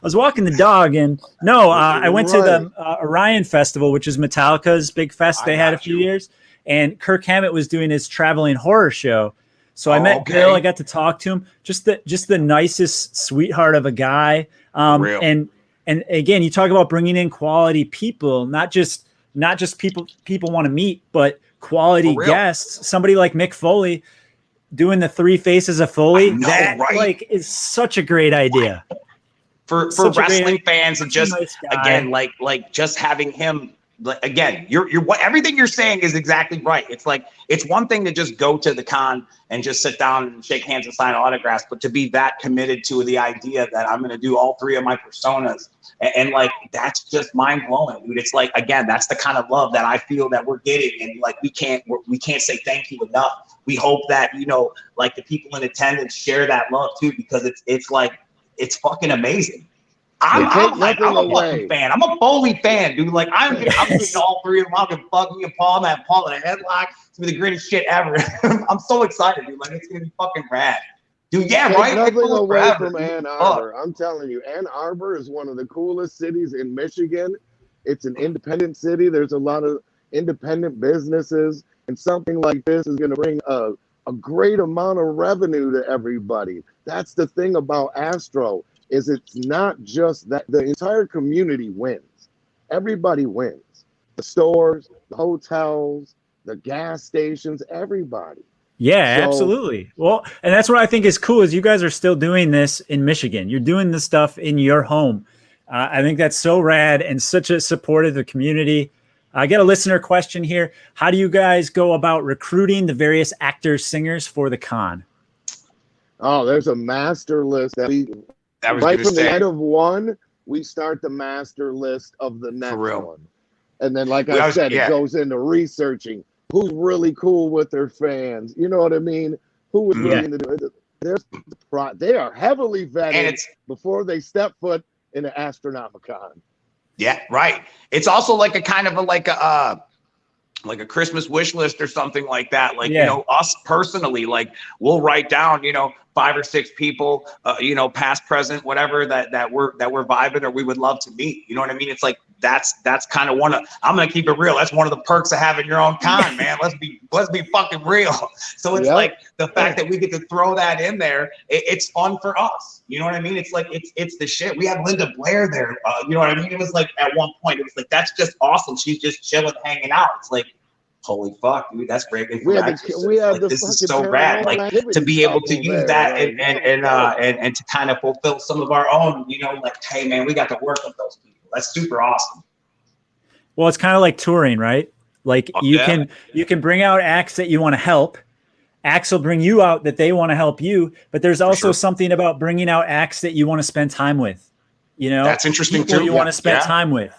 was walking the dog, and I went to the Orion Festival, which is Metallica's big fest they had a few years. And Kirk Hammett was doing his traveling horror show. So I met Bill. I got to talk to him. Just the nicest sweetheart of a guy. And again, you talk about bringing in quality people, not just people want to meet, but quality guests. Somebody like Mick Foley doing the 3 Faces of Foley. Is such a great idea. For wrestling fans, and just again, like just having him. Again, you're everything you're saying is exactly right. It's like, it's one thing to just go to the con and just sit down and shake hands and sign autographs, but to be that committed to the idea that I'm going to do all 3 of my personas and like, that's just mind blowing, dude. It's like, again, that's the kind of love that I feel that we're getting, and like we can't say thank you enough. We hope that like the people in attendance share that love too, because it's like, it's fucking amazing. I'm a fucking fan. I'm a Foley fan, dude. Like, I'm getting all 3 of them. I'm gonna fuck me and Paul, man. Paul in a headlock. It's gonna be the greatest shit ever. I'm so excited, dude. Like, it's gonna be fucking rad, dude. Yeah, right. Nothing away from Ann Arbor. I'm telling you, Ann Arbor is one of the coolest cities in Michigan. It's an independent city. There's a lot of independent businesses, and something like this is gonna bring a great amount of revenue to everybody. That's the thing about Astro. Is it's not just that the entire community wins. Everybody wins. The stores, the hotels, the gas stations, everybody. Yeah, absolutely. Well, and that's what I think is cool is you guys are still doing this in Michigan. You're doing this stuff in your home. I think that's so rad and such a support of the community. I get a listener question here. How do you guys go about recruiting the various actors, singers for the con? Oh, there's a master list that we... Right from the end of one, we start the master list of the next one. And then, like I said, it goes into researching who's really cool with their fans. You know what I mean? Who was willing to do it? They are heavily vetted before they step foot in an Astronomicon. Yeah, right. It's also like a kind of like a Christmas wish list or something like that. Like, us personally, like we'll write down, 5 or 6 people, past, present, whatever that we're vibing or we would love to meet. You know what I mean? It's like, that's kind of I'm going to keep it real. That's one of the perks of having your own con, man. Let's be fucking real. So it's like the fact that we get to throw that in there, it's fun for us. You know what I mean? It's like, it's the shit. We have Linda Blair there. You know what I mean? It was like, at one point, it was like, that's just awesome. She's just chilling, hanging out. It's like, holy fuck, dude, that's great. This is so rad, like to be able to use that and to kind of fulfill some of our own, like, hey man, we got to work with those people. That's super awesome. Well, it's kind of like touring, right? Like you can bring out acts that you want to help. Acts will bring you out that they want to help you, but there's also something about bringing out acts that you want to spend time with. That's interesting people too. You want to spend time with.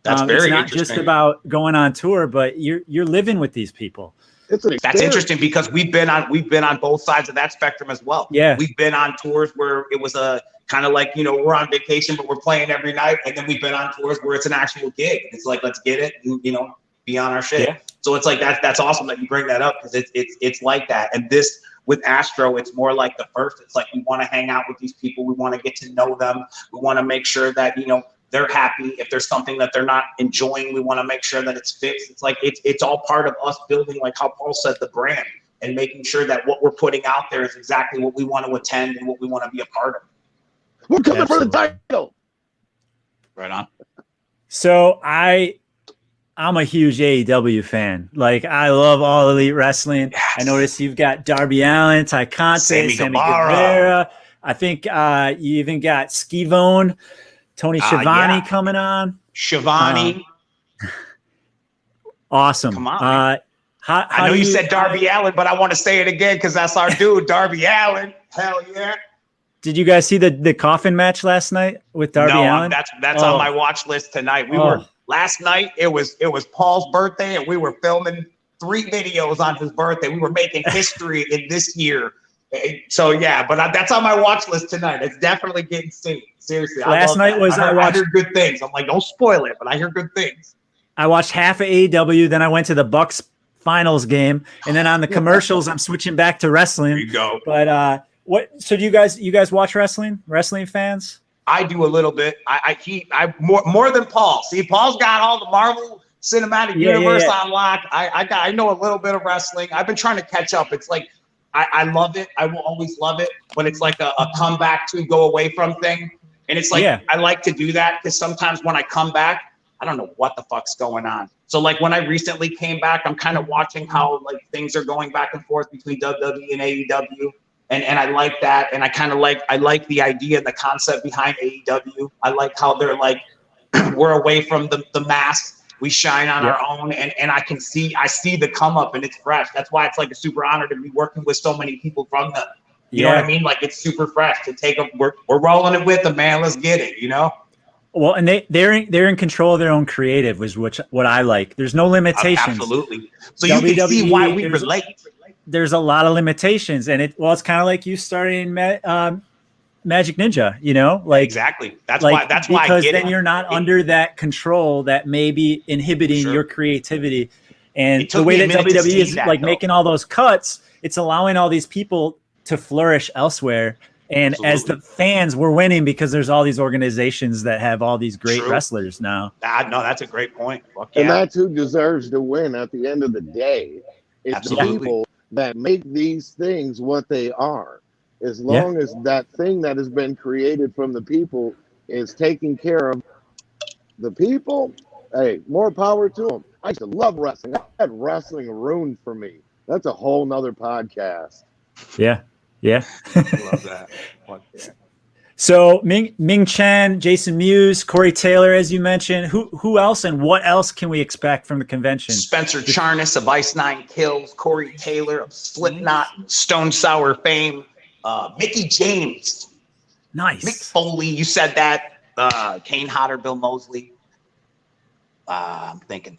That's very it's not just about going on tour, but you're living with these people. That's interesting because we've been on both sides of that spectrum as well. Yeah, we've been on tours where it was a kind of like we're on vacation, but we're playing every night, and then we've been on tours where it's an actual gig. It's like, let's get it, and, be on our shit. Yeah. So it's like that's awesome that you bring that up because it's like that. And this with Astro, it's more like the first. It's like we want to hang out with these people. We want to get to know them. We want to make sure that they're happy. If there's something that they're not enjoying, we want to make sure that it's fixed. It's like it's all part of us building, like how Paul said, the brand, and making sure that what we're putting out there is exactly what we want to attend and what we want to be a part of. We're coming for the title. Right on. So I'm a huge AEW fan. Like, I love All Elite Wrestling. Yes. I noticed you've got Darby Allin, Ty Conte, Sammy Guevara. I think you even got Skivone, Tony Schiavone coming on. Schiavone. Awesome. Come on. I know you said Darby Allin, but I want to say it again because that's our dude, Darby Allin. Hell yeah. Did you guys see the coffin match last night with Darby Allin? No, that's on my watch list tonight. Last night, it was Paul's birthday, and we were filming 3 videos on his birthday. We were making history in this year. So, yeah, but that's on my watch list tonight. It's definitely getting seen. Seriously. I heard good things. I'm like, don't spoil it, but I hear good things. I watched half of AEW, then I went to the Bucks finals game, and then on the commercials, I'm switching back to wrestling. There you go. But so do you guys watch wrestling fans? I do a little bit. I more than Paul. See, Paul's got all the Marvel Cinematic Universe on lock. I know a little bit of wrestling. I've been trying to catch up. It's like I love it. I will always love it, but it's like a comeback to go away from thing. And it's like I like to do that because sometimes when I come back, I don't know what the fuck's going on. So like when I recently came back, I'm kind of watching how like things are going back and forth between WWE and AEW. And I like that, and I like the idea, the concept behind AEW. I like how they're like, we're away from the mass, we shine on our own, and I see the come up, and it's fresh. That's why it's like a super honor to be working with so many people from them. You know what I mean? Like it's super fresh to take them. We're rolling it with them, man. Let's get it. You know. Well, and they're in control of their own creative, was what I like. There's no limitations. Absolutely. So WWE, you can see why we relate. There's a lot of limitations, and it's kind of like you starting Magic Ninja, you know, like exactly. That's like, why I get because then you're not under that control that may be inhibiting your creativity. And the way that WWE is like making all those cuts, it's allowing all these people to flourish elsewhere. And as the fans, we're winning because there's all these organizations that have all these great wrestlers now. No, that's a great point. And that's who deserves to win at the end of the day. It's the people that make these things what they are. As long as that thing that has been created from the people is taking care of the people, hey, more power to them. I used to love wrestling. I had wrestling ruined for me. That's a whole nother podcast. Yeah. I love that. So Ming Chen, Jason Mewes, Corey Taylor, as you mentioned, who else and what else can we expect from the convention? Spencer Charnas of Ice Nine Kills, Corey Taylor of Slipknot, Stone Sour fame, Mickey James, nice, Mick Foley. You said that. Kane Hodder, Bill Mosley. I'm thinking.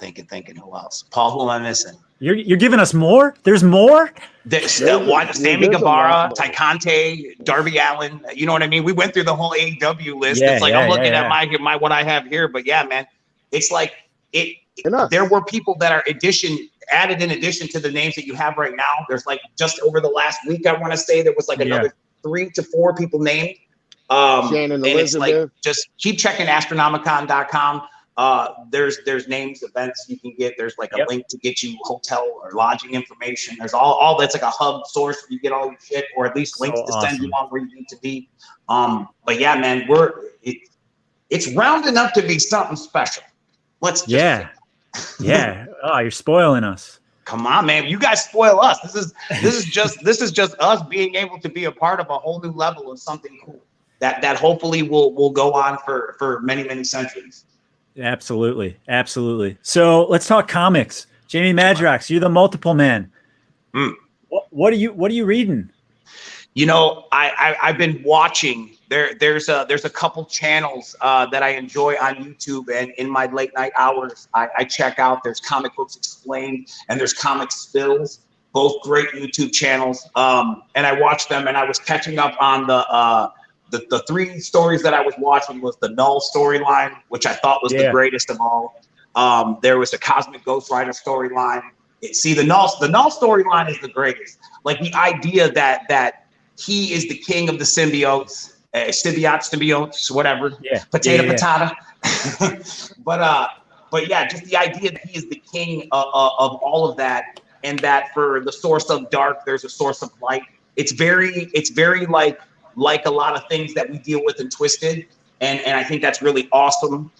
Who else? Paul, who am I missing? You're giving us more? There's more? Sammy Guevara, Ty Conte, Darby Allin. You know what I mean? We went through the whole AEW list. It's like I'm looking at my what I have here, but yeah, man, it's like there were people that are added in addition to the names that you have right now. There's like just over the last week, I want to say there was like another 3 to 4 people named. Shannon, and it's like just keep checking astronomicon.com. There's names, events you can get. There's like a link to get you hotel or lodging information. There's all that's like a hub source where you get all your shit, or at least links to send you on where you need to be. But yeah, man, it's rounding up to be something special. Let's just yeah. Oh, you're spoiling us. Come on, man. You guys spoil us. This is just us being able to be a part of a whole new level of something cool that hopefully will go on for many, many centuries. Absolutely. So let's talk comics. Jamie Madrox, you're the multiple man. What are you reading? You know, I've been watching. There's a couple channels that I enjoy on YouTube, and in my late night hours, I check out. There's Comic Books Explained and there's Comic Spills, both great YouTube channels. And I watched them, and I was catching up on the 3 stories that I was watching was the Null storyline, which I thought was the greatest of all. There was a Cosmic Ghost Rider storyline. See, the Null storyline is the greatest. Like the idea that he is the king of the symbiotes, symbiotes, whatever. Yeah. Potato, Yeah. patata. But yeah, just the idea that he is the king of all of that, and that for the source of dark, there's a source of light. It's very like a lot of things that we deal with in Twiztid, and I think that's really awesome.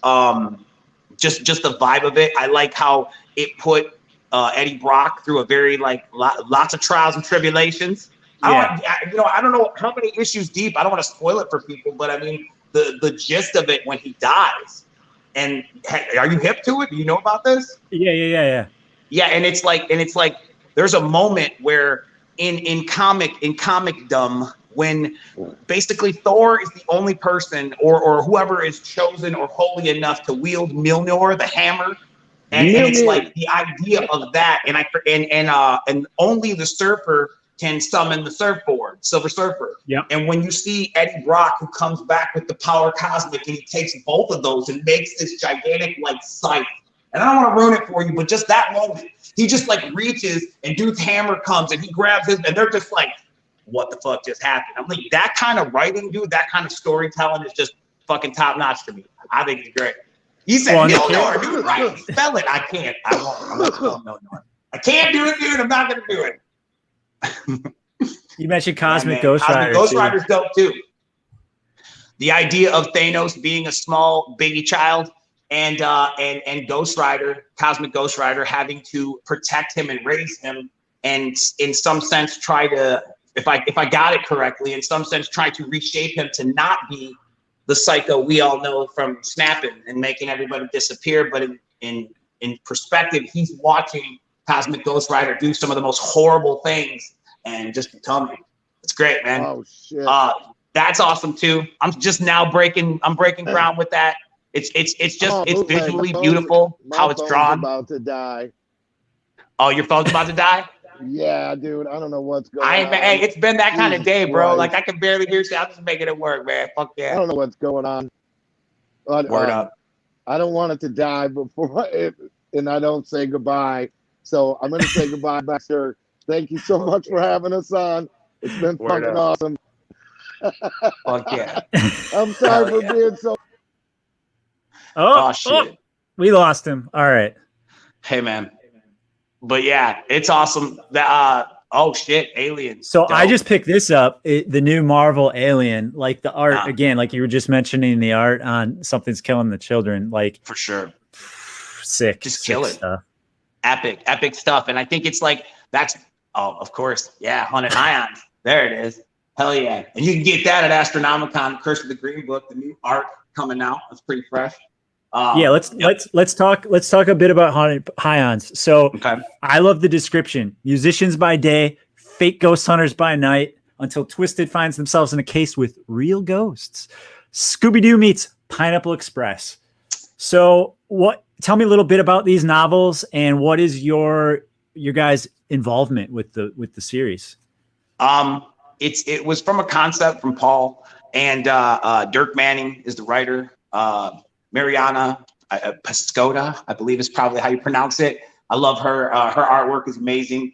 Just the vibe of it. I like how it put Eddie Brock through a very lots of trials and tribulations. Yeah. I don't know how many issues deep. I don't want to spoil it for people, but I mean the gist of it when he dies. And are you hip to it? Do you know about this? Yeah. Yeah, and it's like there's a moment where in comicdom, when basically Thor is the only person or whoever is chosen or holy enough to wield Mjolnir, the hammer, and it's like the idea of that, and only the surfer can summon the surfboard, Silver Surfer. Yep. And when you see Eddie Brock, who comes back with the power cosmic, and he takes both of those and makes this gigantic scythe. And I don't want to ruin it for you, but just that moment, he just reaches, and dude's hammer comes, and he grabs his, and they're just like, what the fuck just happened? I'm like, that kind of writing, dude, that kind of storytelling is just fucking top notch to me. I think it's great. He said, Mjolnir, dude, right? Spell it. I can't. I won't. I'm not spelling Mjolnir. I can't do it, dude. I'm not going to do it. You mentioned Cosmic Ghost Rider. Ghost Rider's dope too. The idea of Thanos being a small baby child and Ghost Rider, Cosmic Ghost Rider, having to protect him and raise him, and in some sense try to, if I got it correctly, in some sense try to reshape him to not be the psycho we all know from snapping and making everybody disappear. But in perspective, he's watching Cosmic Ghost Rider do some of the most horrible things and just become him. It's great, man. Oh shit. That's awesome too. I'm just now breaking ground with that. It's visually beautiful how it's drawn. About to die. Oh, your phone's about to die? Yeah, dude. I don't know what's going on. Hey, it's been that kind of day, bro. Christ. Like I can barely hear you. I'm just making it work, man. Fuck yeah. I don't know what's going on. But, Word up. I don't want it to die before and I don't say goodbye. So I'm gonna say goodbye, Baxter. Thank you so much for having us on. It's been fucking awesome. Fuck yeah. I'm sorry for being so. Oh shit. We lost him. All right. Hey man. But yeah, it's awesome. Oh shit, Alien. So dope. I just picked this up, the new Marvel Alien, like the art again, like you were just mentioning the art on Something's Killing the Children, like for sure. Sick. Just kill it. Stuff. Epic stuff. And I think it's of course, yeah, 100 ions. There it is. Hell yeah. And you can get that at Astronomicon, Curse of the Green Book, the new art coming out. It's pretty fresh. Yeah, let's talk a bit about haunted ions. So I love the description. Musicians by day, fake ghost hunters by night, until Twiztid finds themselves in a case with real ghosts. Scooby-Doo meets Pineapple Express. So tell me a little bit about these novels and what is your guys' involvement with the series? It was from a concept from Paul, and Dirk Manning is the writer. Mariana Pascoda, I believe is probably how you pronounce it. I love her. Her artwork is amazing.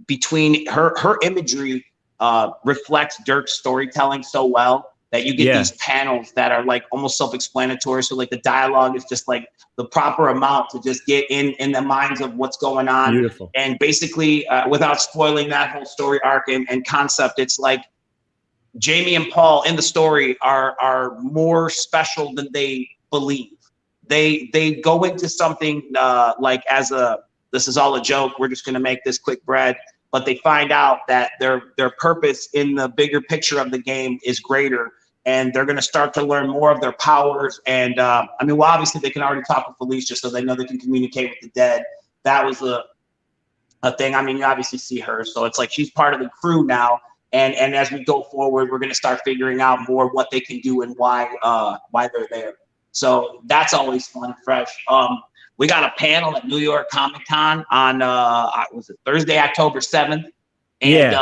Between her imagery reflects Dirk's storytelling so well that you get these panels that are almost self-explanatory. So the dialogue is just the proper amount to just get in the minds of what's going on. Beautiful. And basically, without spoiling that whole story arc and concept, it's like Jamie and Paul in the story are more special than they believe. They go into something this is all a joke. We're just going to make this quick bread. But they find out that their purpose in the bigger picture of the game is greater, and they're going to start to learn more of their powers. And obviously they can already talk with Felicia, so they know they can communicate with the dead. That was a thing. You obviously see her, so it's like she's part of the crew now. And as we go forward, we're going to start figuring out more what they can do and why they're there. So that's always fun and fresh. We got a panel at New York Comic Con on Thursday, October 7th. And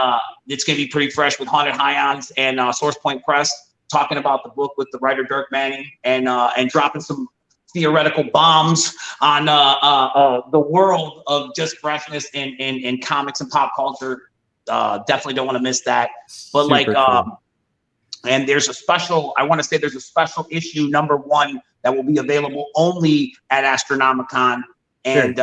it's going to be pretty fresh with Haunted Ions and Source Point Press talking about the book with the writer Dirk Manning and dropping some theoretical bombs on the world of just freshness in comics and pop culture. Definitely don't want to miss that. But And there's a special, I want to say there's a special issue #1 that will be available only at Astronomicon. And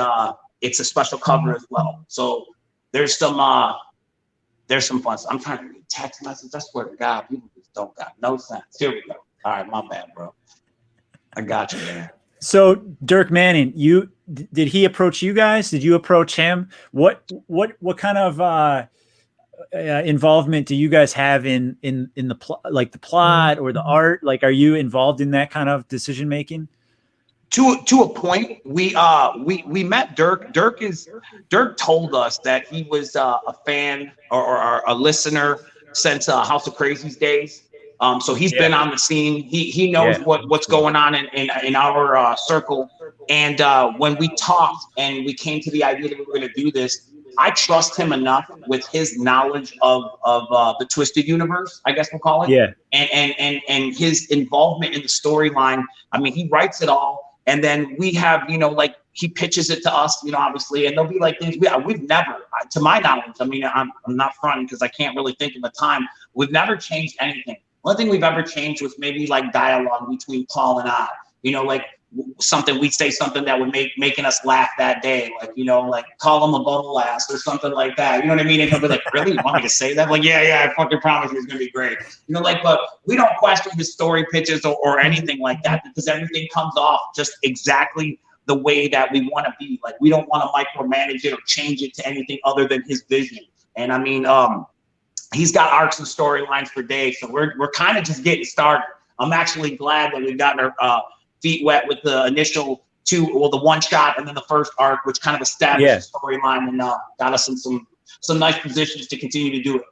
it's a special cover as well. So there's some fun. I'm trying to read text messages. I swear to God, people just don't got no sense. Here we go. All right, my bad, bro. I got you there. So Dirk Manning, did he approach you guys? Did you approach him? What kind of involvement do you guys have in the plot or the art? Like, are you involved in that kind of decision making? To a point, we met Dirk. Dirk told us that he was a fan or a listener since House of Crazy's days. So he's been on the scene. He knows what's going on in our circle. And when we talked and we came to the idea that we were going to do this, I trust him enough with his knowledge of the Twiztid universe, I guess we'll call it. Yeah. And his involvement in the storyline. I mean, he writes it all, and then we have, like, he pitches it to us, obviously, and there'll be like things we've never, to my knowledge. I mean, I'm not fronting because I can't really think of a time. We've never changed anything. One thing we've ever changed was maybe like dialogue between Paul and I. Like something, we'd say something that would making us laugh that day, like, like call him a bubble ass or something like that. You know what I mean? And he'll be like, really? You want me to say that? Like, yeah, I fucking promise you it's gonna be great. But we don't question his story pitches or anything like that, because everything comes off just exactly the way that we want to be. Like, we don't want to micromanage it or change it to anything other than his vision. And I mean, he's got arcs and storylines for days, so we're kind of just getting started. I'm actually glad that we've gotten our feet wet with the initial the one shot and then the first arc, which kind of established the storyline and got us in some nice positions to continue to do it.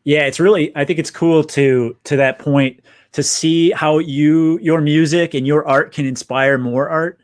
Yeah, it's really, I think it's cool to that point to see how your music and your art can inspire more art.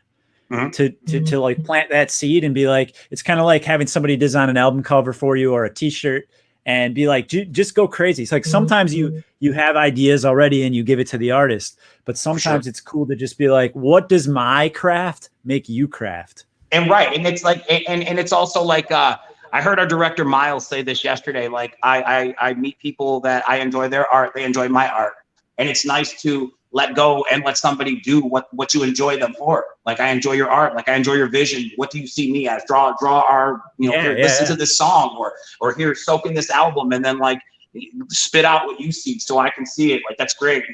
Mm-hmm. To like plant that seed and be like, it's kind of like having somebody design an album cover for you or a t-shirt and be like, just go crazy. It's like sometimes you have ideas already and you give it to the artist, but sometimes it's cool to just be like, what does my craft make you craft? And right. And it's like, and it's also like, I heard our director Miles say this yesterday. Like, I meet people that I enjoy their art. They enjoy my art. And it's nice to let go and let somebody do what you enjoy them for. Like, I enjoy your art. Like, I enjoy your vision. What do you see me as? Draw our, listen to this song or here, soak in this album, and then like spit out what you see so I can see it. Like, that's great.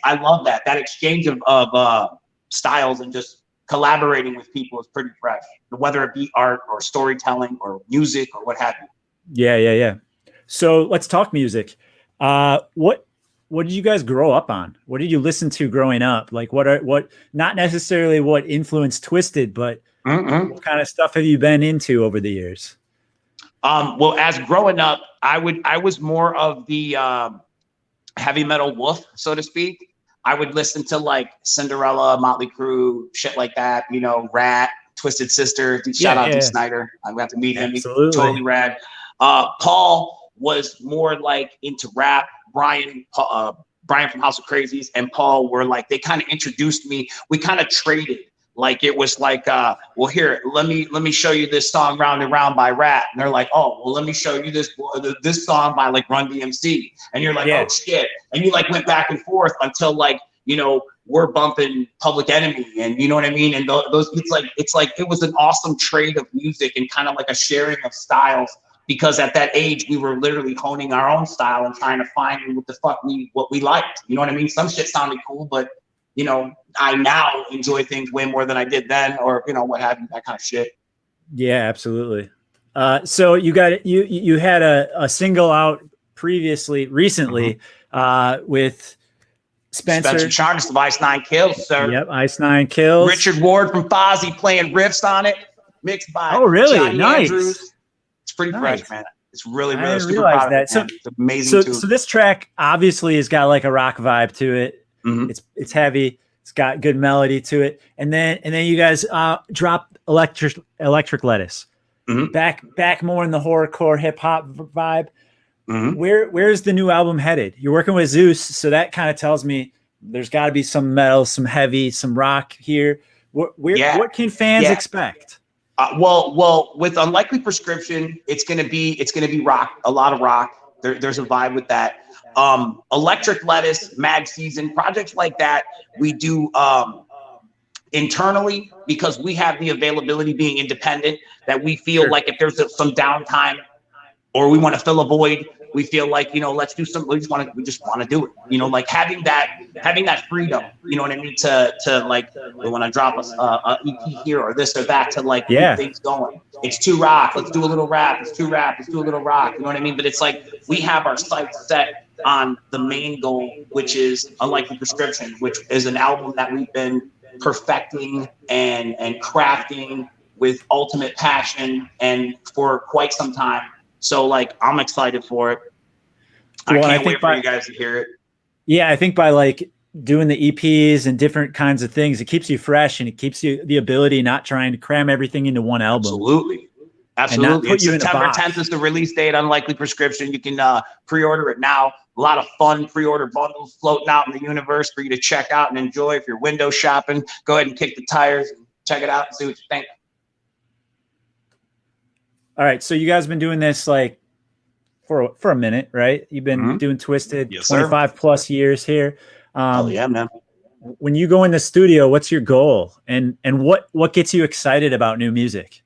I love that exchange of styles and just collaborating with people is pretty fresh, whether it be art or storytelling or music or what have you. Yeah. So let's talk music. What did you guys grow up on? What did you listen to growing up? Like, what not necessarily what influenced Twiztid, but what kind of stuff have you been into over the years? Well, as growing up, I was more of the heavy metal wolf, so to speak. I would listen to like Cinderella, Motley Crue, shit like that. Rat, Twisted Sister. Shout out to Snyder. I got to meet him. Absolutely. He's totally rad. Paul was more like into rap. Brian from House of Crazies and Paul were like, they kind of introduced me. We kind of traded. Like, it was like, well, here, let me show you this song Round and Round by Rat. And they're like, oh, well, let me show you this song by like Run DMC. And you're like, oh shit. And you like went back and forth until like, we're bumping Public Enemy, and you know what I mean? And those, it's like it was an awesome trade of music and kind of like a sharing of styles. Because at that age, we were literally honing our own style and trying to find what we liked. You know what I mean? Some shit sounded cool, but I now enjoy things way more than I did then, or what have you, that kind of shit. Yeah, absolutely. So you had a single out recently, with Spencer Charnes of Ice Nine Kills, sir. Yep, Ice Nine Kills. Richard Ward from Fozzy playing riffs on it, mixed by really? Nice. Andrews. It's pretty fresh, man. It's really I didn't realize that. So it's amazing. So this track obviously has got like a rock vibe to it. Mm-hmm. It's heavy. It's got good melody to it. And then you guys dropped Electric Lettuce. Mm-hmm. Back more in the horrorcore hip hop vibe. Mm-hmm. Where's the new album headed? You're working with Zeus, so that kind of tells me there's got to be some metal, some heavy, some rock here. What can fans expect? Well, with Unlikely Prescription, it's gonna be rock, a lot of rock. There's a vibe with that. Electric Lettuce, Mag Season, projects like that we do internally, because we have the availability being independent, that we feel like if there's some downtime or we want to fill a void, we feel like, let's do something. We just want to do it. Like having that freedom, you know what I mean? To like, we want to drop a EP here or this or that, to like keep things going. It's too rock. Let's do a little rap. It's too rap. Let's do a little rock. You know what I mean? But it's like, we have our sights set on the main goal, which is Unlikely Prescription, which is an album that we've been perfecting and crafting with ultimate passion and for quite some time. So like, I'm excited for it. I can't wait for you guys to hear it. Yeah, I think by like doing the EPs and different kinds of things, it keeps you fresh and it keeps you the ability, not trying to cram everything into one album. Absolutely. It's September 10th is the release date. Unlikely Prescription. You can pre-order it now. A lot of fun pre-order bundles floating out in the universe for you to check out and enjoy. If you're window shopping, go ahead and kick the tires and check it out and see what you think. All right, so you guys have been doing this like for a minute, right? You've been doing Twiztid 25 plus years here. Oh yeah, man. When you go in the studio, what's your goal, and what gets you excited about new music?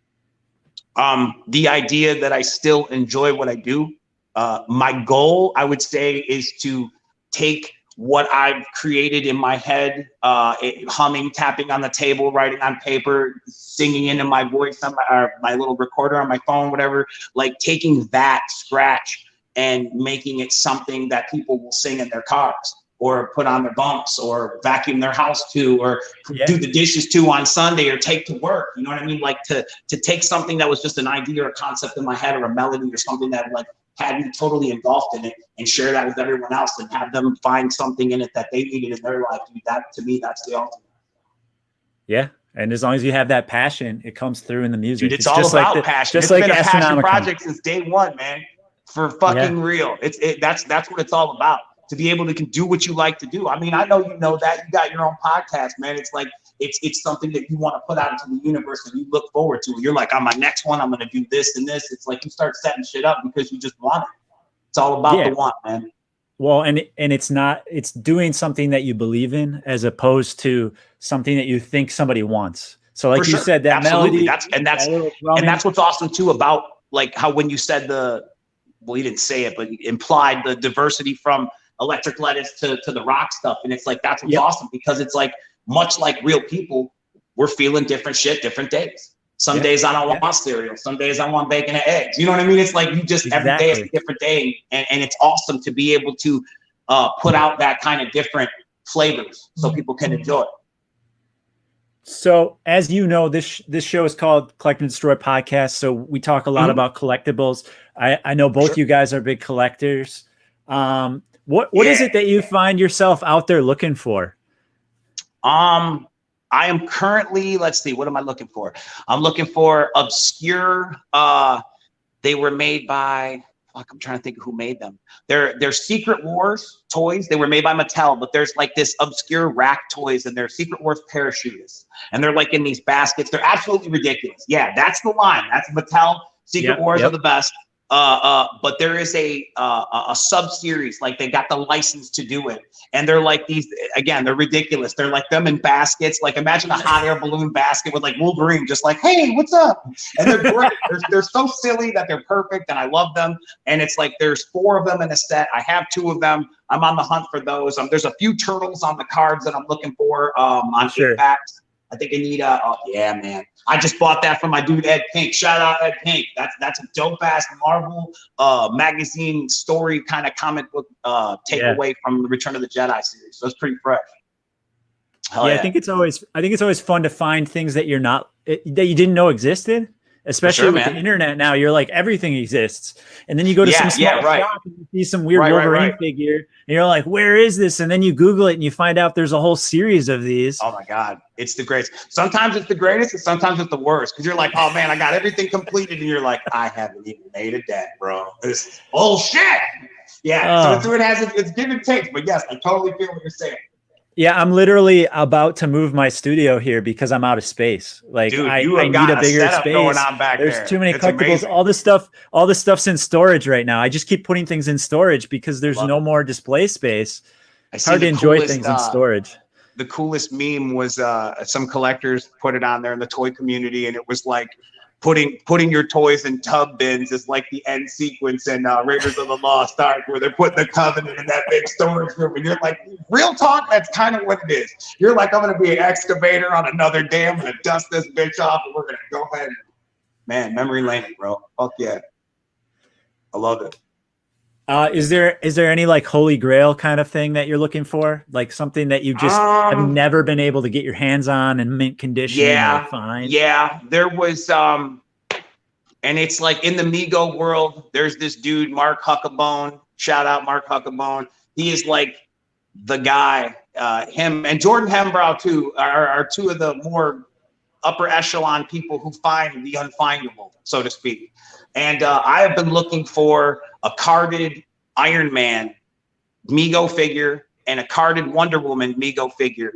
The idea that I still enjoy what I do. My goal, I would say, is to take what I've created in my head, humming, tapping on the table, writing on paper, singing into my voice on my little recorder on my phone, whatever, like taking that scratch and making it something that people will sing in their cars or put on their bumps or vacuum their house to, or do the dishes to on Sunday, or take to work. You know what I mean? Like to take something that was just an idea or a concept in my head or a melody or something that like had me totally engulfed in it, and share that with everyone else and have them find something in it that they needed in their life. That, to me, that's the ultimate. Yeah. And as long as you have that passion, it comes through in the music. Dude, it's all just about like passion. Just it's like been a passion Astronomicon project since day one, man. For fucking real. That's what it's all about. To be able to do what you like to do. I mean, I know you know that. You got your own podcast, man. It's like it's something that you want to put out into the universe and you look forward to. You're like, on my next one, I'm gonna do this and this. It's like you start setting shit up because you just want it. It's all about the want, man. Well, and it's doing something that you believe in as opposed to something that you think somebody wants. So like you said, that melody, that's what's awesome too about like how when you said you didn't say it, but you implied the diversity from Electric Lettuce to the rock stuff. And it's like, that's what's awesome, because it's like, much like real people, we're feeling different shit, different days. Some days I don't want cereal. Some days I want bacon and eggs. You know what I mean? It's like you just every day is a different day, and it's awesome to be able to put out that kind of different flavors so people can enjoy it. So as you know, this show is called Collect and Destroy Podcast. So we talk a lot about collectibles. I know both you guys are big collectors. What is it that you find yourself out there looking for? I am currently, let's see, what am I looking for? I'm looking for obscure, they were made by, I'm trying to think of who made them. They're Secret Wars toys. They were made by Mattel, but there's like this obscure rack toys, and they're Secret Wars parachutists. And they're like in these baskets. They're absolutely ridiculous. Yeah, that's the line. That's Mattel. Secret Wars are the best. But there is a sub-series, like they got the license to do it. And they're like these, again, they're ridiculous. They're like them in baskets. Like imagine a hot air balloon basket with like Wolverine, just like, hey, what's up? And they're great. they're so silly that they're perfect, and I love them. And it's like, there's 4 of them in a set. I have 2 of them. I'm on the hunt for those. There's a few turtles on the cards that I'm looking for on packs. I think I need yeah, man. I just bought that from my dude Ed Pink. Shout out Ed Pink. That's a dope ass Marvel magazine story kind of comic book takeaway from the Return of the Jedi series. So it's pretty fresh. I think it's always fun to find things that that you didn't know existed. Especially with the internet now, you're like, everything exists. And then you go to some small shop and you see some weird Wolverine figure, and you're like, where is this? And then you Google it and you find out there's a whole series of these. Oh my God. It's the greatest. Sometimes it's the greatest and sometimes it's the worst. Because you're like, oh man, I got everything completed. And you're like, I haven't even made a dent, bro. This is bullshit. Yeah. So it has its give and take. But yes, I totally feel what you're saying. Yeah, I'm literally about to move my studio here because I'm out of space. Like Dude, you I have need a got a bigger setup going space. on back There's there. too many It's collectibles. amazing. All this stuff's in storage right now. I just keep putting things in storage because there's Love no it. more display space. I It's seen hard to the enjoy coolest things in storage. the coolest meme was some collectors put it on there in the toy community, and it was like putting your toys in tub bins is like the end sequence in Raiders of the Lost Ark, where they're putting the Covenant in that big storage room, and you're like, real talk, that's kind of what it is. You're like, I'm gonna be an excavator on another day, I'm gonna dust this bitch off, and we're gonna go ahead and, man, memory lane, bro. Fuck yeah, I love it. Is there any like holy grail kind of thing that you're looking for? Like something that you just have never been able to get your hands on in mint condition or find? Yeah, there was and it's like in the Mego world, there's this dude, Mark Huckabone. Shout out Mark Huckabone. He is like the guy. Him and Jordan Hembrow too are two of the more upper echelon people who find the unfindable, so to speak. And I have been looking for a carded Iron Man Mego figure and a carded Wonder Woman Mego figure.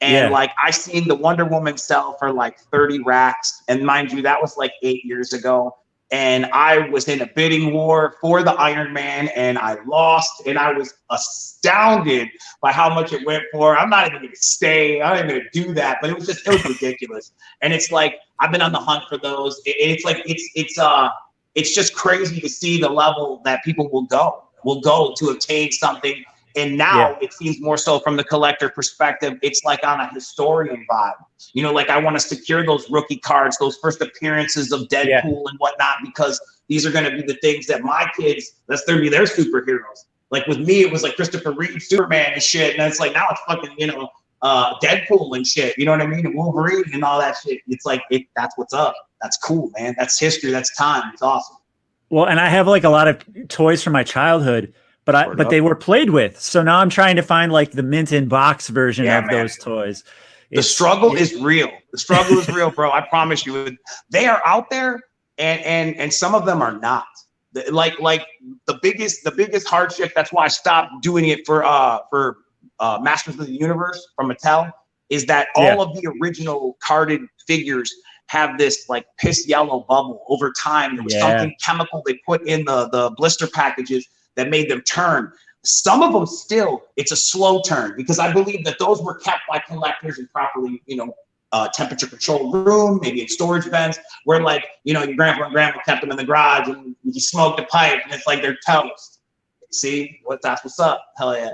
And like I seen the Wonder Woman sell for like 30 racks. And mind you, that was like 8 years ago. And I was in a bidding war for the Iron Man and I lost. And I was astounded by how much it went for. I'm not even gonna stay, I'm not even gonna do that, but it was ridiculous. And it's like, I've been on the hunt for those. It's like, it's just crazy to see the level that people will go to obtain something. And now it seems more so from the collector perspective, it's like on a historian vibe. You know, like I want to secure those rookie cards, those first appearances of Deadpool and whatnot, because these are going to be the things that my kids, that's going to be their superheroes. Like with me, it was like Christopher Reeve, Superman and shit. And it's like, now it's fucking, you know, Deadpool and shit. You know what I mean? And Wolverine and all that shit. It's like, that's what's up. That's cool, man. That's history. That's time. It's awesome. Well, and I have like a lot of toys from my childhood, but they were played with. So now I'm trying to find like the mint in box version of those toys. The struggle is real. The struggle is real, bro. I promise you. They are out there, and some of them are not. Like the biggest hardship. That's why I stopped doing it for Masters of the Universe from Mattel. Is that all of the original carded figures have this like piss yellow bubble over time? There was something chemical they put in the blister packages that made them turn. Some of them still, it's a slow turn, because I believe that those were kept by collectors in properly, you know, temperature controlled room, maybe in storage vents, where like, you know, your grandpa and grandma kept them in the garage and you smoked a pipe and it's like they're toast. See, that's what's up. Hell yeah.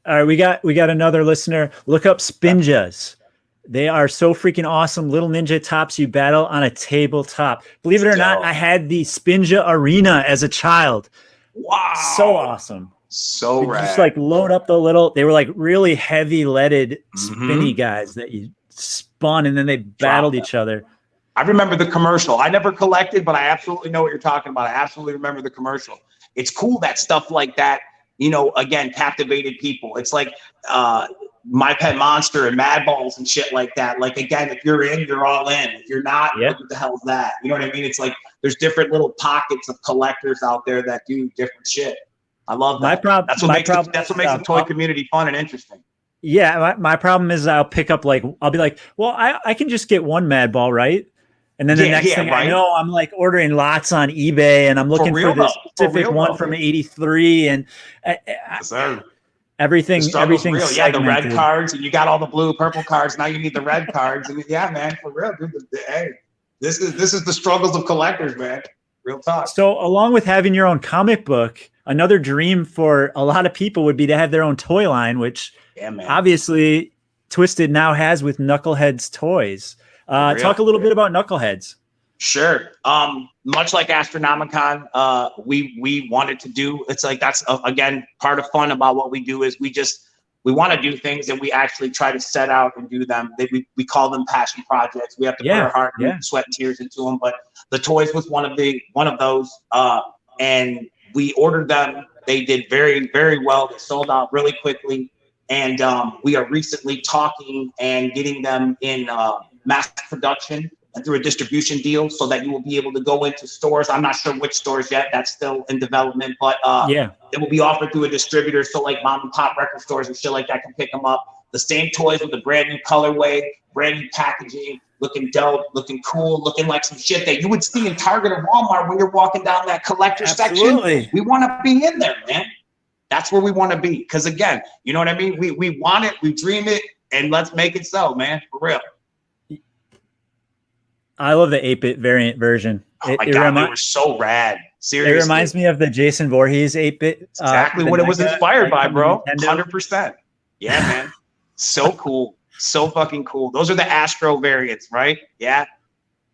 All right, we got another listener. Look up Spinjas. They are so freaking awesome. Little ninja tops you battle on a tabletop. Believe it or not, I had the Spinja Arena as a child. Wow. So awesome. So rad. Just like load up they were like really heavy leaded spinny guys that you spun and then they battled each other. I remember the commercial. I never collected, but I absolutely know what you're talking about. I absolutely remember the commercial. It's cool that stuff like that, you know, again, captivated people. It's like My Pet Monster and Mad Balls and shit like that. Like, again, if you're in, you're all in. If you're not, what the hell is that? You know what I mean? It's like there's different little pockets of collectors out there that do different shit. I love that. That's what makes the toy community fun and interesting. Yeah, my problem is I'll pick up I'll be like, well, I can just get one Mad Ball, right? And then the next thing I know, I'm like ordering lots on eBay and I'm looking for this specific one from '83 and everything's real. Yeah, the red cards, and you got all the blue, purple cards. Now you need the red cards, and yeah, man, for real, dude. Hey, this is the struggles of collectors, man. Real talk. So, along with having your own comic book, another dream for a lot of people would be to have their own toy line, which obviously Twiztid now has with Knuckleheads Toys. Talk a little bit about Knuckleheads. Sure. Much like Astronomicon, we wanted to do, it's like, that's again, part of fun about what we do is we want to do things and we actually try to set out and do them. We call them passion projects. We have to put our heart and sweat and tears into them, but the toys was one of those, and we ordered them. They did very, very well. They sold out really quickly. And we are recently talking and getting them in mass production through a distribution deal so that you will be able to go into stores. I'm not sure which stores yet. That's still in development, but it will be offered through a distributor. So like mom and pop record stores and shit like that can pick them up. The same toys with a brand new colorway, brand new packaging, looking dope, looking cool, looking like some shit that you would see in Target or Walmart when you're walking down that collector section. We want to be in there, man. That's where we want to be. Because again, you know what I mean? We want it, we dream it, and let's make it so, man. For real. I love the 8-bit variant version. Oh my God, they were so rad. Seriously. It reminds me of the Jason Voorhees 8-bit. Exactly what it was inspired by, bro. 100%. Yeah, man. So cool. So fucking cool. Those are the Astro variants, right? Yeah.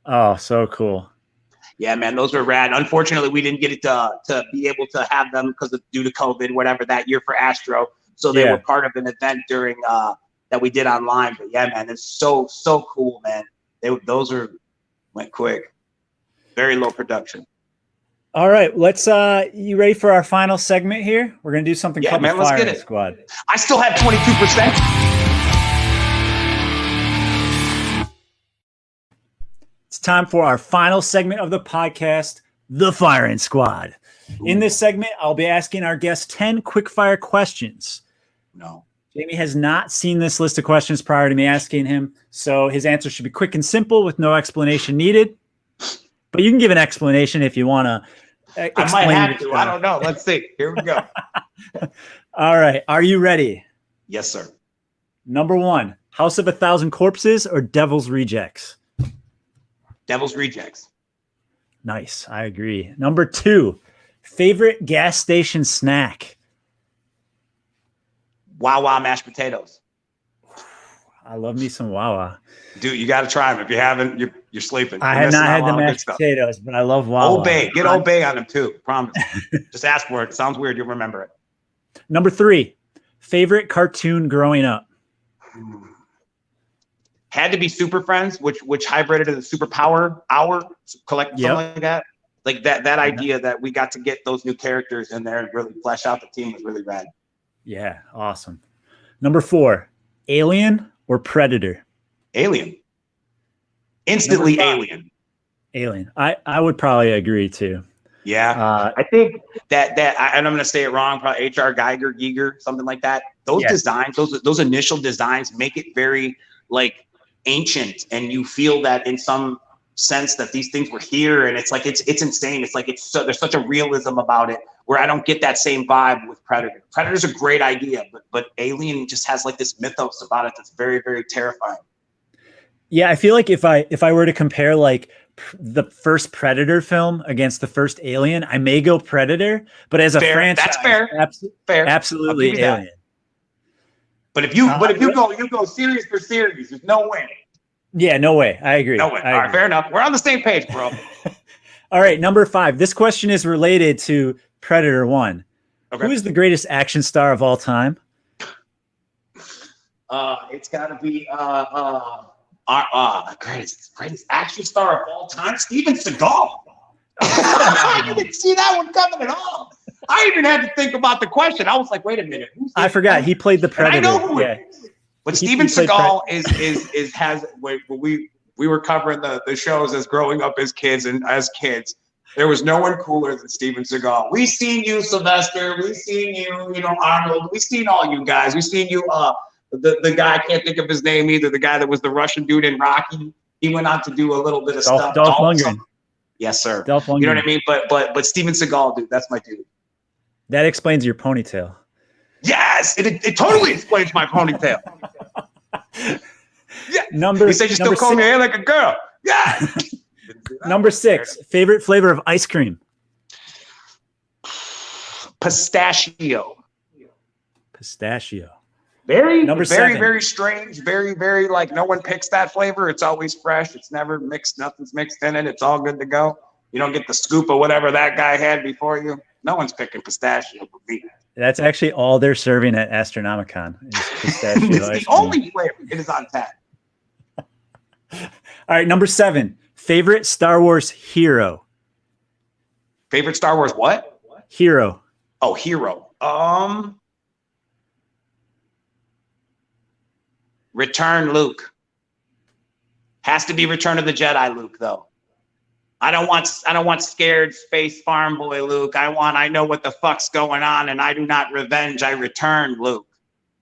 Oh, so cool. Yeah, man, those were rad. Unfortunately, we didn't get it to be able to have them because due to COVID, whatever, that year for Astro. So they were part of an event during that we did online. But yeah, man, it's so cool, man. Those went quick. Very low production. All right, let's you ready for our final segment here? We're gonna do something called the Firing Squad. I still have 22%. It's time for our final segment of the podcast, the Firing Squad. In this segment, I'll be asking our guests 10 quick-fire questions. No. Jamie has not seen this list of questions prior to me asking him, so his answer should be quick and simple with no explanation needed. But you can give an explanation if you want to. I might have to. I don't know. Let's see. Here we go. All right. Are you ready? Yes, sir. Number 1, House of 1,000 Corpses or Devil's Rejects? Devil's Rejects. Nice. I agree. Number 2, favorite gas station snack? Wawa mashed potatoes. I love me some Wawa. Dude, you got to try them. If you haven't, you're sleeping. I have not had the mashed potatoes, but I love Wawa. Old Bay. Get Old Bay on them too. Promise. Just ask for it. Sounds weird. You'll remember it. Number 3, favorite cartoon growing up? Had to be Super Friends, which hybrided to the Superpower Hour, something like that. Like that idea that we got to get those new characters in there and really flesh out the team was really rad. Yeah, awesome. Number 4, Alien or Predator? Alien. Instantly Alien. Alien. I would probably agree too. Yeah. I think that and I'm going to say it wrong, probably H.R. Giger, something like that. Those designs, those initial designs make it very like ancient, and you feel that in some sense that these things were here, and it's like it's insane. It's like there's such a realism about it where I don't get that same vibe with Predator. Predator's a great idea, but Alien just has like this mythos about it that's very, very terrifying. Yeah, I feel like if I were to compare like the first Predator film against the first Alien, I may go Predator, but as a franchise, that's fair. Fair. Absolutely Alien. But if you go series for series, there's no way. Yeah, no way. I agree. No way. All right, fair enough. We're on the same page, bro. All right, number 5. This question is related to Predator 1. Okay. Who is the greatest action star of all time? It's got to be greatest action star of all time, Steven Seagal. I didn't see that one coming at all. I even had to think about the question. I was like, wait a minute. I forgot he played the Predator. And I know who it is. But Steven Seagal has when we were covering the shows as growing up as kids, and as kids, there was no one cooler than Steven Seagal. We seen you, Sylvester. We seen you, Arnold. We seen all you guys. We seen you, the guy, I can't think of his name either. The guy that was the Russian dude in Rocky. He went on to do a little bit of stuff. Dolph Lundgren. Yes, sir. Dolph Lundgren. You know what I mean? But Steven Seagal, dude, that's my dude. That explains your ponytail. Yes, it totally explains my ponytail. Yeah. You said you still comb your hair like a girl. Yeah. Number 6, favorite flavor of ice cream? Pistachio. Very strange. Very like no one picks that flavor. It's always fresh. It's never mixed. Nothing's mixed in it. It's all good to go. You don't get the scoop of whatever that guy had before you. No one's picking pistachio for me. That's actually all they're serving at Astronomicon. It's the only flavor. It is on tap. All right, number 7. Favorite Star Wars hero. Favorite Star Wars what? Hero. Oh, hero. Return Luke. Has to be Return of the Jedi Luke, though. I don't want scared space farm boy Luke. I know what the fuck's going on, and I do not revenge. I return, Luke.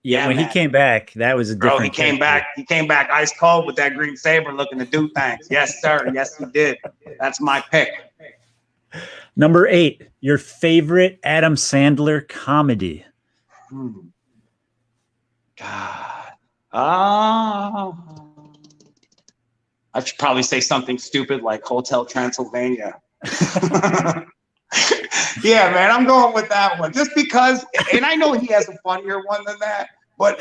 Yeah, when man. he came back, that was a different. Bro, he came back. He came back ice cold with that green saber, looking to do things. Yes, sir. Yes, he did. That's my pick. Number 8, your favorite Adam Sandler comedy. God. I should probably say something stupid like Hotel Transylvania. Yeah, man, I'm going with that one just because, and I know he has a funnier one than that, but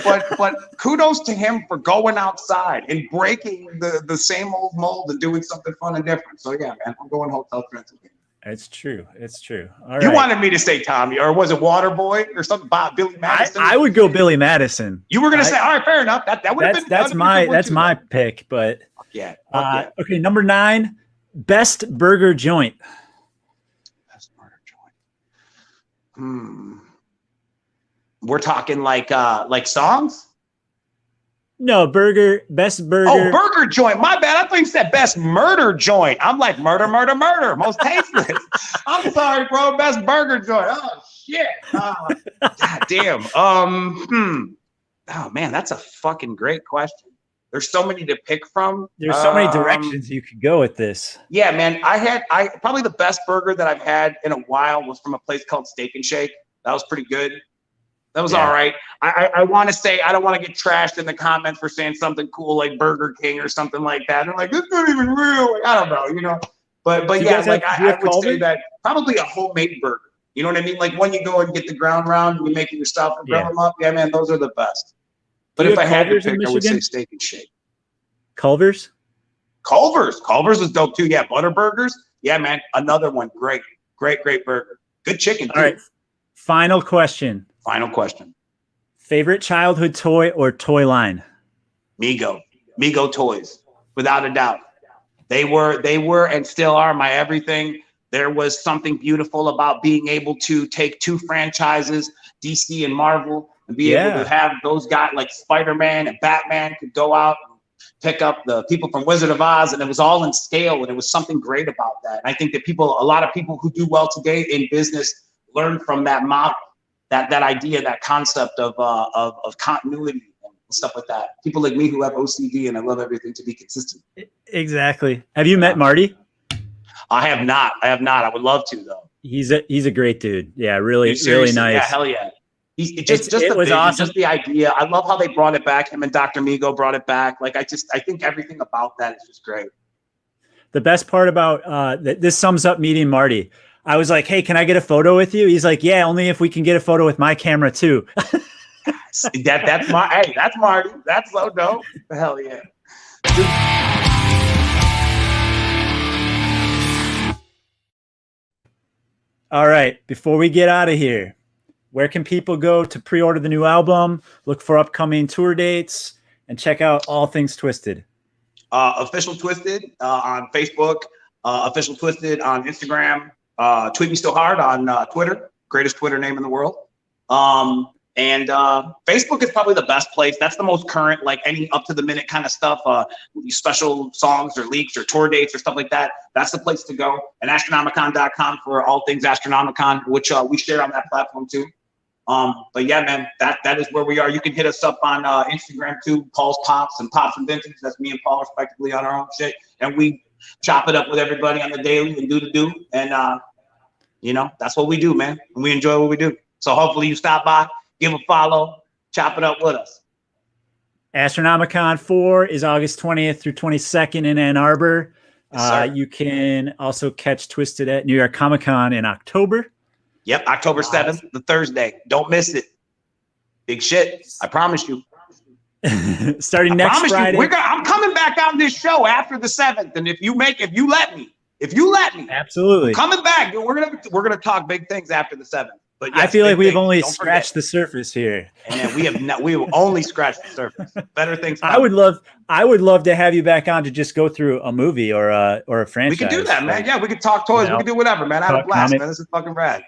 kudos to him for going outside and breaking the same old mold and doing something fun and different. So yeah, man, I'm going Hotel Transylvania. It's true. It's true. All you right. wanted me to say Tommy, or was it Waterboy or something about Billy Madison? I would go Billy Madison. You were going to say, all right, fair enough. That would have been that's my pick. But yeah. Okay, number 9, best burger joint. Best burger joint. We're talking like songs. No, best burger. Oh, burger joint. My bad. I thought you said best murder joint. I'm like murder, most tasteless. I'm sorry, bro. Best burger joint. Oh shit. God damn. Oh man, that's a fucking great question. There's so many to pick from. There's so many directions you could go with this. Yeah, man. I probably the best burger that I've had in a while was from a place called Steak and Shake. That was pretty good. That was all right. I want to say, I don't want to get trashed in the comments for saying something cool like Burger King or something like that. They're like, this is not even real. Like, I don't know, you know. But yeah, like I would say that probably a homemade burger. You know what I mean? Like when you go and get the ground round and you make it yourself and grill them up. Yeah, man, those are the best. But if I had to pick, I would say Steak and Shake. Culver's? Culver's was dope too. Yeah, Butter Burgers. Yeah, man, another one. Great burger. Good chicken too. All right. Final question. Favorite childhood toy or toy line? Mego toys, without a doubt. They were and still are my everything. There was something beautiful about being able to take 2 franchises, DC and Marvel, and be able to have those guys like Spider-Man and Batman could go out and pick up the people from Wizard of Oz, and it was all in scale, and it was something great about that. And I think that a lot of people who do well today in business learn from that model. That idea, that concept of continuity and stuff like that. People like me who have OCD and I love everything to be consistent. Exactly. Have you met Marty? I have not. I would love to though. He's a great dude. Yeah, really nice. Yeah, hell yeah. It was awesome. Just the idea. I love how they brought it back. Him and Dr. Mego brought it back. Like I think everything about that is just great. The best part about this sums up meeting Marty. I was like, hey, can I get a photo with you? He's like, yeah, only if we can get a photo with my camera too. That's Marty. That's so dope. Hell yeah. All right. Before we get out of here, where can people go to pre-order the new album, look for upcoming tour dates, and check out all things Twiztid? Official Twiztid on Facebook, Official Twiztid on Instagram. Tweet me still hard on Twitter, greatest Twitter name in the world. And Facebook is probably the best place. That's the most current, like any up to the minute kind of stuff, special songs or leaks or tour dates or stuff like that. That's the place to go. And Astronomicon.com for all things Astronomicon, which we share on that platform too. But yeah, man, that is where we are. You can hit us up on Instagram too, Paul's Pops and Vintage. That's me and Paul respectively on our own shit. And we chop it up with everybody on the daily and do. And, that's what we do, man. And we enjoy what we do. So hopefully you stop by, give a follow, chop it up with us. Astronomicon 4 is August 20th through 22nd in Ann Arbor. Yes, you can also catch Twiztid at New York Comic Con in October. Yep, October 7th, the Thursday. Don't miss it. Big shit. I promise you. Starting next Friday. I'm coming back on this show after the 7th, and if you let me, absolutely, I'm coming back. We're gonna talk big things after the 7th. But yes, I feel like we've only scratched the surface here. And we have only scratched the surface. Better things. I would love to have you back on to just go through a movie or a franchise. We could do that, man. Yeah, we could talk toys. We could do whatever, man. I had a blast, man. This is fucking rad.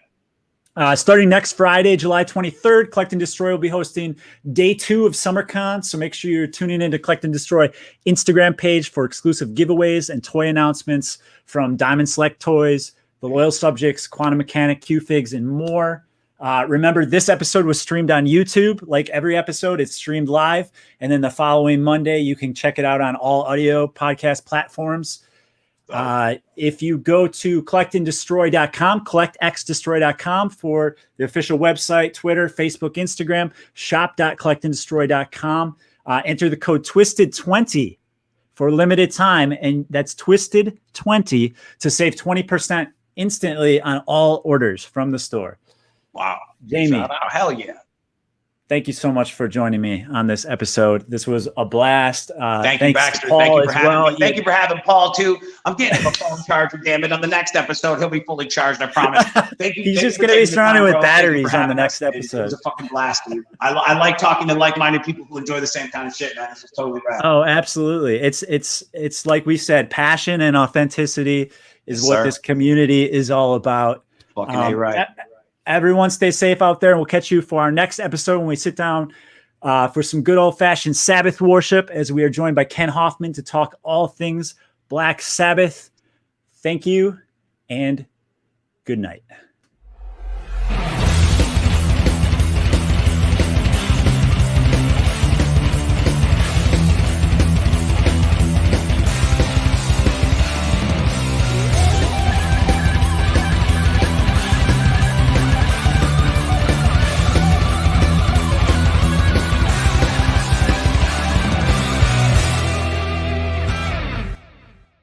Starting next Friday, July 23rd, Collect and Destroy will be hosting day 2 of SummerCon. So make sure you're tuning into Collect and Destroy Instagram page for exclusive giveaways and toy announcements from Diamond Select Toys, The Loyal Subjects, Quantum Mechanic, Q-Figs, and more. Remember, this episode was streamed on YouTube. Like every episode, it's streamed live. And then the following Monday, you can check it out on all audio podcast platforms. If you go to collectanddestroy.com, collectxdestroy.com for the official website, Twitter, Facebook, Instagram, shop.collectanddestroy.com. Enter the code TWISTED20 for limited time, and that's TWISTED20 to save 20% instantly on all orders from the store. Wow. Jamie. Shout out. Hell yeah. Thank you so much for joining me on this episode. This was a blast. Thank you, Baxter. Thank you for having me. Thank you for having Paul, too. I'm getting him a phone charger, damn it. On the next episode, he'll be fully charged, I promise. Thank you. He's just going to be surrounded with batteries on the next episode. It was a fucking blast, dude. I like talking to like-minded people who enjoy the same kind of shit, man. This is totally rad. Oh, absolutely. It's like we said, passion and authenticity is what this community is all about. Fucking right. Everyone stay safe out there, and we'll catch you for our next episode when we sit down for some good old-fashioned Sabbath worship as we are joined by Ken Hoffman to talk all things Black Sabbath. Thank you, and good night.